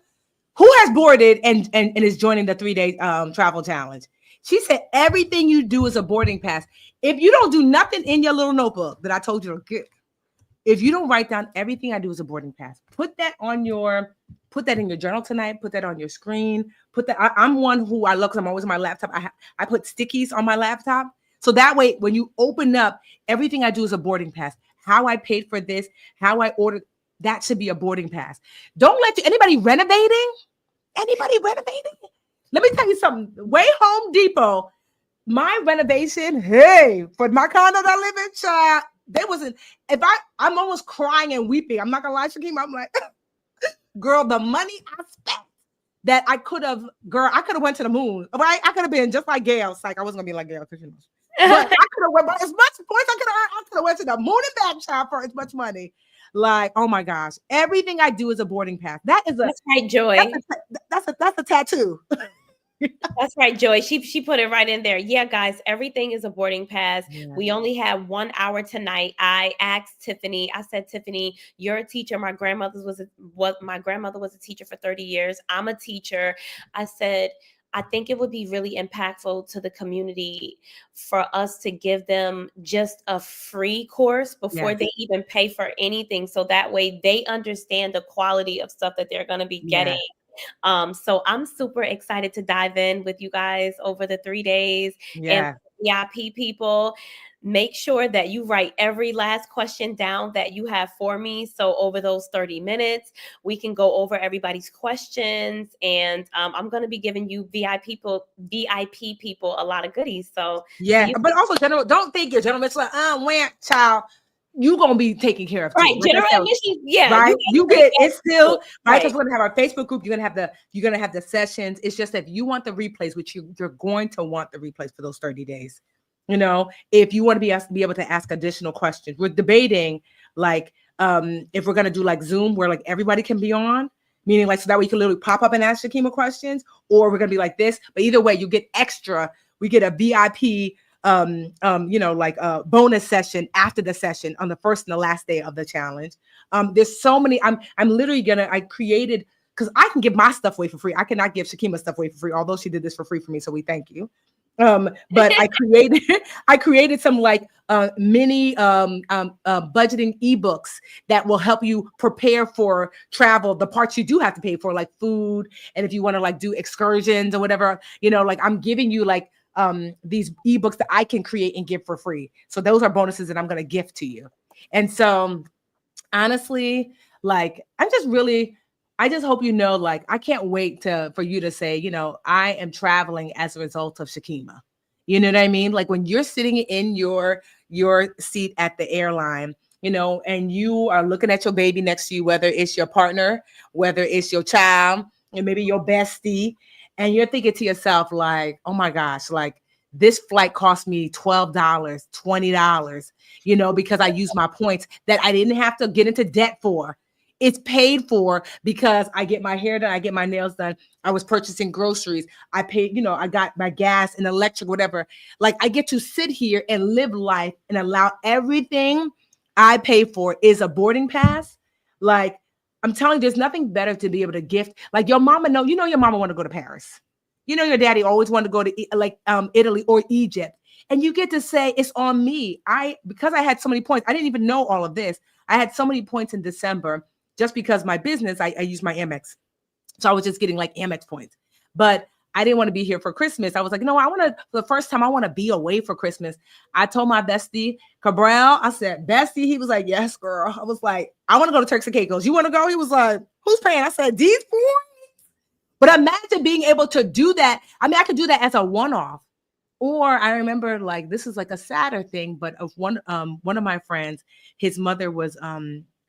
Who has boarded and is joining the 3-day travel challenge? She said everything you do is a boarding pass. If you don't do nothing in your little notebook that I told you to get, if you don't write down everything I do is a boarding pass, put that in your journal tonight. Put that on your screen. Put that. I'm one who I look. I'm always on my laptop. I put stickies on my laptop, so that way when you open up, everything I do is a boarding pass. How I paid for this, how I ordered, that should be a boarding pass. Don't let anybody renovating. Anybody renovating? Let me tell you something. Way Home Depot, my renovation, hey, for my condo that I live in, child, there wasn't, I'm almost crying and weeping. I'm not gonna lie, Shakeemah. I'm like, girl, the money I spent that I could have went to the moon, right? I could have been just like Gail. It's like, I wasn't gonna be like Gail because you know. But I could have went by as much points I could have went to the moon and back, child, for as much money. Like, oh my gosh, everything I do is a boarding pass. That's right, Joy. That's a tattoo. That's right, Joy. She put it right in there. Yeah, guys, everything is a boarding pass. Yeah. We only have 1 hour tonight. I asked Tiffany. I said, Tiffany, you're a teacher. My grandmother was a teacher for 30 years. I'm a teacher. I said, I think it would be really impactful to the community for us to give them just a free course before they even pay for anything. So that way they understand the quality of stuff that they're going to be getting. So I'm super excited to dive in with you guys over the 3 days. And VIP people, make sure that you write every last question down that you have for me. So over those 30 minutes, we can go over everybody's questions. And I'm going to be giving you VIP people a lot of goodies. So but also general, don't think your general admission like, child, you gonna be taken care of too. Right, like general admission, right. You get it's still right because we're gonna have our Facebook group. You're gonna have the sessions. It's just that if you want the replays, which you're going to want the replays for those 30 days. You know, if you want to be able to ask additional questions, we're debating like if we're gonna do like Zoom where like everybody can be on, meaning like so that way you can literally pop up and ask Shakeemah questions, or we're gonna be like this. But either way, you get extra. We get a VIP. Like a bonus session after the session on the first and the last day of the challenge. There's so many. I'm literally I created because I can give my stuff away for free. I cannot give Shakeemah stuff away for free, although she did this for free for me. So we thank you. But I created some like mini budgeting ebooks that will help you prepare for travel, the parts you do have to pay for, like food, and if you want to like do excursions or whatever, like I'm giving you like these ebooks that I can create and give for free. So those are bonuses that I'm going to gift to you. And so honestly, like I just hope like I can't wait for you to say, I am traveling as a result of Shakeemah. You know what I mean? Like when you're sitting in your seat at the airline, and you are looking at your baby next to you, whether it's your partner, whether it's your child, and maybe your bestie, and you're thinking to yourself, like, oh my gosh, like this flight cost me $12, $20, because I used my points that I didn't have to get into debt for. It's paid for because I get my hair done, I get my nails done. I was purchasing groceries. I paid, I got my gas and electric, whatever. Like I get to sit here and live life and allow everything I pay for is a boarding pass. Like I'm telling you, there's nothing better to be able to gift. Like your mama your mama want to go to Paris. Your daddy always wanted to go to Italy or Egypt. And you get to say it's on me. Because I had so many points, I didn't even know all of this. I had so many points in December. Just because my business, I use my Amex. So I was just getting like Amex points. But I didn't want to be here for Christmas. I was like, for the first time, I want to be away for Christmas. I told my bestie, Cabral, I said, bestie, he was like, yes, girl. I was like, I want to go to Turks and Caicos. You want to go? He was like, who's paying? I said, these points. But imagine being able to do that. I mean, I could do that as a one-off. Or I remember this is like a sadder thing, but of one of my friends, his mother was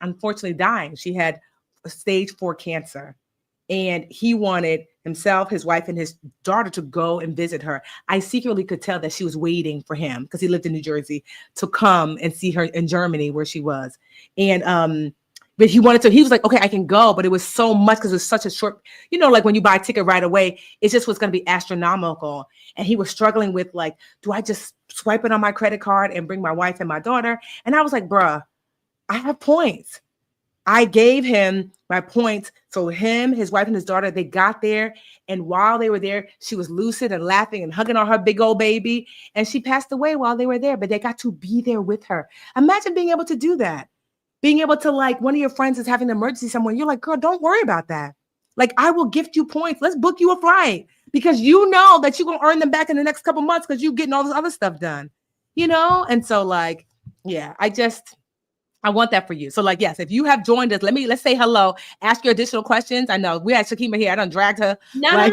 unfortunately dying. She had stage 4 cancer, and he wanted himself, his wife, and his daughter to go and visit her. I secretly could tell that she was waiting for him because he lived in New Jersey to come and see her in Germany where she was. And but he wanted to, he was like, okay, I can go, but it was so much because it was such a short, like when you buy a ticket right away, it just was going to be astronomical. And he was struggling with do I just swipe it on my credit card and bring my wife and my daughter? And I was like, bruh, I have points. I gave him my points. So him, his wife, and his daughter, they got there. And while they were there, she was lucid and laughing and hugging on her big old baby. And she passed away while they were there, but they got to be there with her. Imagine being able to do that. Being able to one of your friends is having an emergency somewhere. You're like, girl, don't worry about that. I will gift you points. Let's book you a flight because you know that you're going to earn them back in the next couple months because you're getting all this other stuff done, And so yeah, I want that for you. So yes, if you have joined us, let's say hello, ask your additional questions. I know we had Shakeemah here. I done dragged her. No.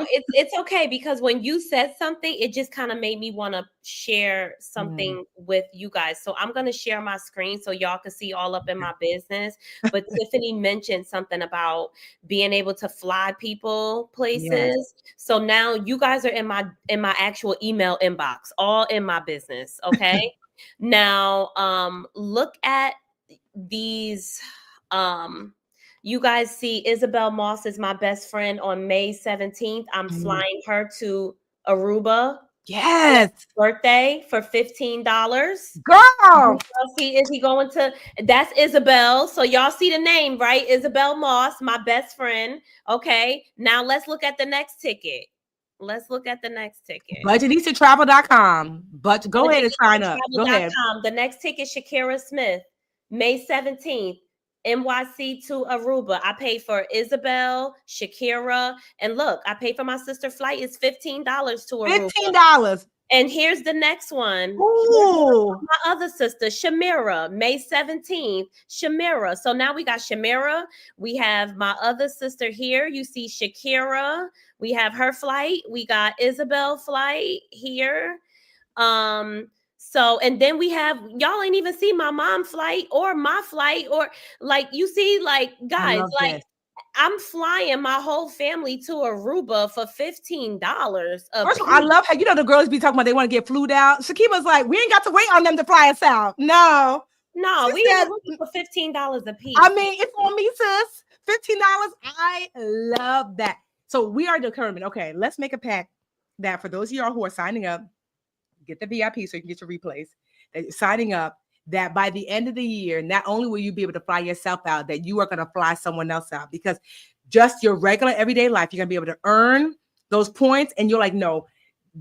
It's okay because when you said something, it just kind of made me want to share something with you guys. So I'm going to share my screen so y'all can see all up in my business. But Tiffany mentioned something about being able to fly people places. Yes. So now you guys are in my actual email inbox, all in my business. Okay. Now, look at these. You guys see Isabel Moss is my best friend on May 17th. I'm flying her to Aruba. Yes. Birthday for $15. Girl. See, is he going to? That's Isabel. So y'all see the name, right? Isabel Moss, my best friend. Okay. Now let's look at the next ticket. Budgetnistatravel.com. But go ahead and sign up. Go ahead. The next ticket, Shakira Smith, May 17th, NYC to Aruba. I paid for Isabel, Shakira, and look, I paid for my sister flight. It's $15 to Aruba. $15. And here's the next one. Ooh. My other sister, Shamira, May 17th, Shamira. So now we got Shamira. We have my other sister here. You see Shakira. We have her flight. We got Isabel flight here. So, and then we have, y'all ain't even see my mom flight or my flight or you see, guys, I'm flying my whole family to Aruba for $15. First of all, I love how, the girls be talking about they want to get flued out. Shakeemah's like, we ain't got to wait on them to fly us out. No, we ain't looking for $15 a piece. I mean, it's on me, sis. $15. I love that. So we are determined. Okay, let's make a pact that for those of y'all who are signing up, get the VIP so you can get your replays. That you're signing up, that by the end of the year, not only will you be able to fly yourself out, that you are going to fly someone else out, because just your regular everyday life, you're going to be able to earn those points. And you're like, no,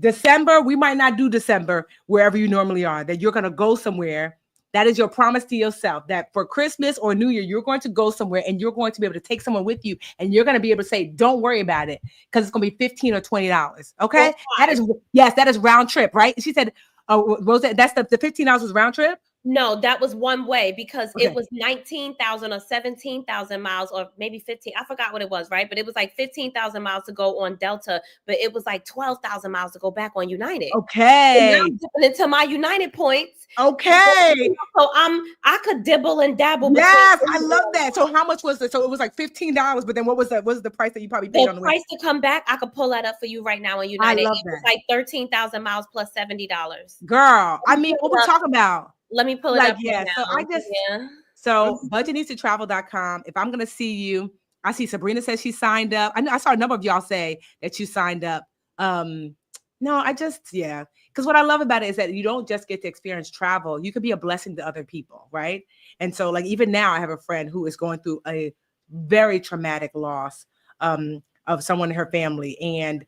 December, we might not do December wherever you normally are, that you're going to go somewhere. That is your promise to yourself, that for Christmas or New Year, you're going to go somewhere and you're going to be able to take someone with you, and you're going to be able to say, don't worry about it, because it's going to be $15 or $20. Okay. That is round trip, right? She said, Rosette, that's the $15 was round trip. No, that was one way because Okay. it was 19,000 or 17,000 miles or maybe 15. I forgot what it was, right? But it was like 15,000 miles to go on Delta, but it was like 12,000 miles to go back on United. So now Okay. I'm dipping into my United points. Okay. So I could dibble and dabble between Yes, I either love one. that. So how much was it? So it was like $15, but then what was the price that you probably paid on The the way? price to come back, I could pull that up for you right now on I United. love It was that. like 13,000 miles plus $70. Girl, I Let me mean, pull what it we're up. talking about. Let me pull it Like, up right yeah. So now. I just Yeah. so budgetnistatravel.com. If I'm gonna see you, I see Sabrina says she signed up. I know I saw a number of y'all say that you signed up. No, I just because what I love about it is that you don't just get to experience travel, you could be a blessing to other people, right? And so, like, even now I have a friend who is going through a very traumatic loss of someone in her family. And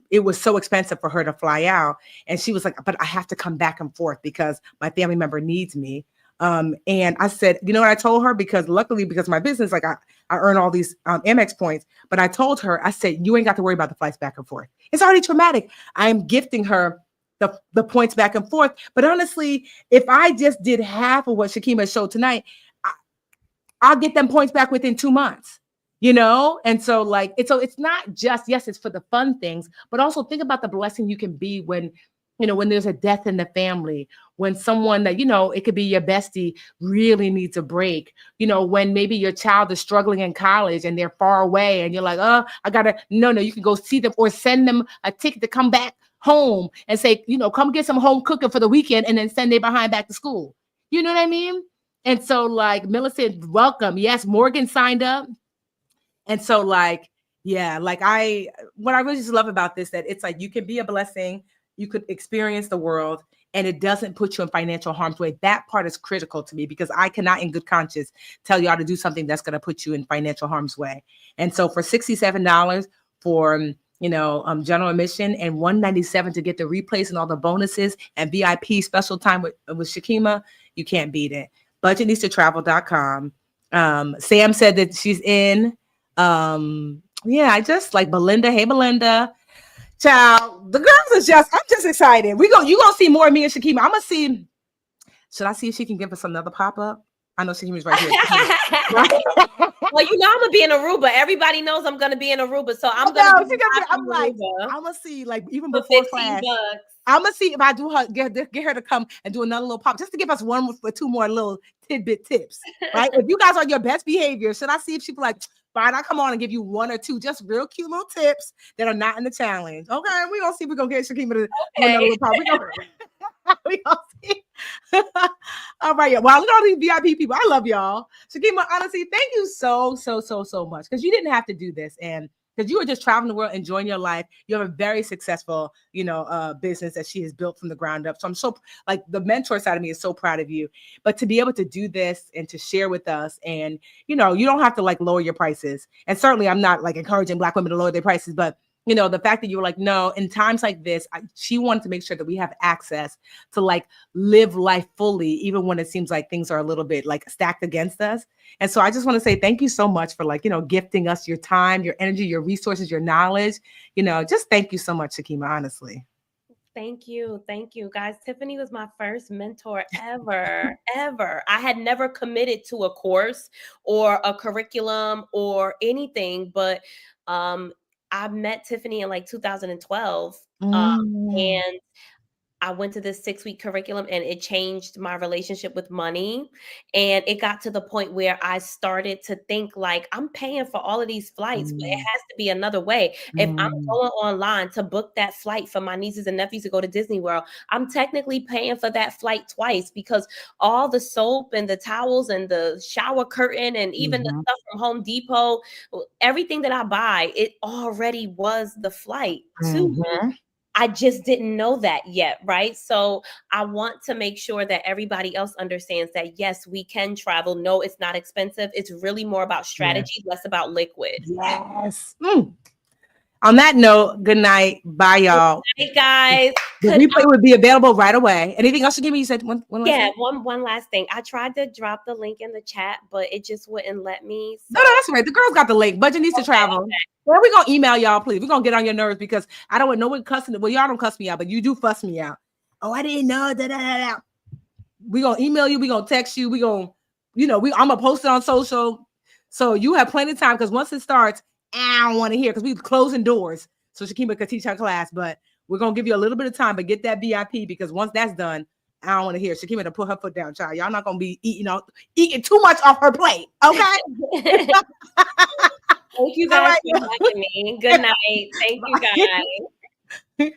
it was so expensive for her to fly out. And she was like, but I have to come back and forth because my family member needs me. And I said, you know what I told her? Because luckily, because my business, like I earn all these Amex points, but I told her, I said, you ain't got to worry about the flights back and forth. It's already traumatic. I am gifting her the points back and forth. But honestly, if I just did half of what Shakeemah showed tonight, I'll get them points back within 2 months, And so like, it's not just, yes, it's for the fun things, but also think about the blessing you can be when, when there's a death in the family, when someone that, it could be your bestie really needs a break, when maybe your child is struggling in college and they're far away and you're like, oh, no, you can go see them or send them a ticket to come back home and say, come get some home cooking for the weekend and then send their behind back to school. You know what I mean? And so like Millicent, welcome. Yes, Morgan signed up. And so like, yeah, like what I really just love about this, that it's like, you can be a blessing, you could experience the world, and it doesn't put you in financial harm's way. That part is critical to me because I cannot in good conscience tell y'all to do something that's going to put you in financial harm's way. And so for $67 for, general admission and $197 to get the replays and all the bonuses and VIP special time with Shakeemah, you can't beat it. Budgetnistatravel.com. Sam said that she's in. I just like Belinda. Hey, Belinda. Child, the girls I'm just excited. You gonna see more of me and Shakeemah. I'm gonna see. Should I see if she can give us another pop-up? I know Shakeemah's right here. Well, I'm gonna be in Aruba. Everybody knows I'm gonna be in Aruba, so I'm gonna see like even before class. $15. I'm gonna see if I do her get her to come and do another little pop just to give us one or two more little tidbit tips, right? If you guys are your best behavior, should I see if she be like, fine, I'll come on and give you one or two just real cute little tips that are not in the challenge. Okay, we're gonna see if we're gonna get Shakeemah to do another little pop. We gonna see. All right, well, look at all these VIP people. I love y'all. Shakeemah, honestly, thank you so much because you didn't have to do this, and because you were just traveling the world, enjoying your life. You have a very successful, business that she has built from the ground up. So I'm so like the mentor side of me is so proud of you. But to be able to do this and to share with us, and you don't have to like lower your prices. And certainly, I'm not like encouraging Black women to lower their prices, but the fact that you were like, no, in times like this, she wanted to make sure that we have access to like live life fully, even when it seems like things are a little bit like stacked against us. And so I just want to say thank you so much for like, gifting us your time, your energy, your resources, your knowledge, just thank you so much, Shakeemah, honestly. Thank you. Thank you, guys. Tiffany was my first mentor ever. I had never committed to a course or a curriculum or anything, but I met Tiffany in like 2012. And I went to this 6-week curriculum and it changed my relationship with money. And it got to the point where I started to think like, I'm paying for all of these flights, but it has to be another way. If I'm going online to book that flight for my nieces and nephews to go to Disney World, I'm technically paying for that flight twice because all the soap and the towels and the shower curtain and even the stuff from Home Depot, everything that I buy, it already was the flight too. I just didn't know that yet, right? So I want to make sure that everybody else understands that, yes, we can travel. No, it's not expensive. It's really more about strategy, less about liquid. Yes. On that note, good night. Bye, y'all. Good night, guys. The replay would be available right away. Anything else to give me? You said one last thing? one last thing. I tried to drop the link in the chat, but it just wouldn't let me. So. No, that's right. The girls got the link. Budgetnista Travel. Well, we're going to email y'all, please. We're going to get on your nerves because I don't want no one cussing. Well, y'all don't cuss me out, but you do fuss me out. Oh, I didn't know. We gonna email you. We gonna text you. We gonna, I'm gonna post it on social. So you have plenty of time, because once it starts, I don't want to hear, because we closing doors. So Shakeemah could teach her class, but we're gonna give you a little bit of time, but get that VIP, because once that's done, I don't want to hear Shakeemah to put her foot down, child. Y'all not gonna be eating too much off her plate, okay? Thank you guys for having me. Good night. Thank you guys.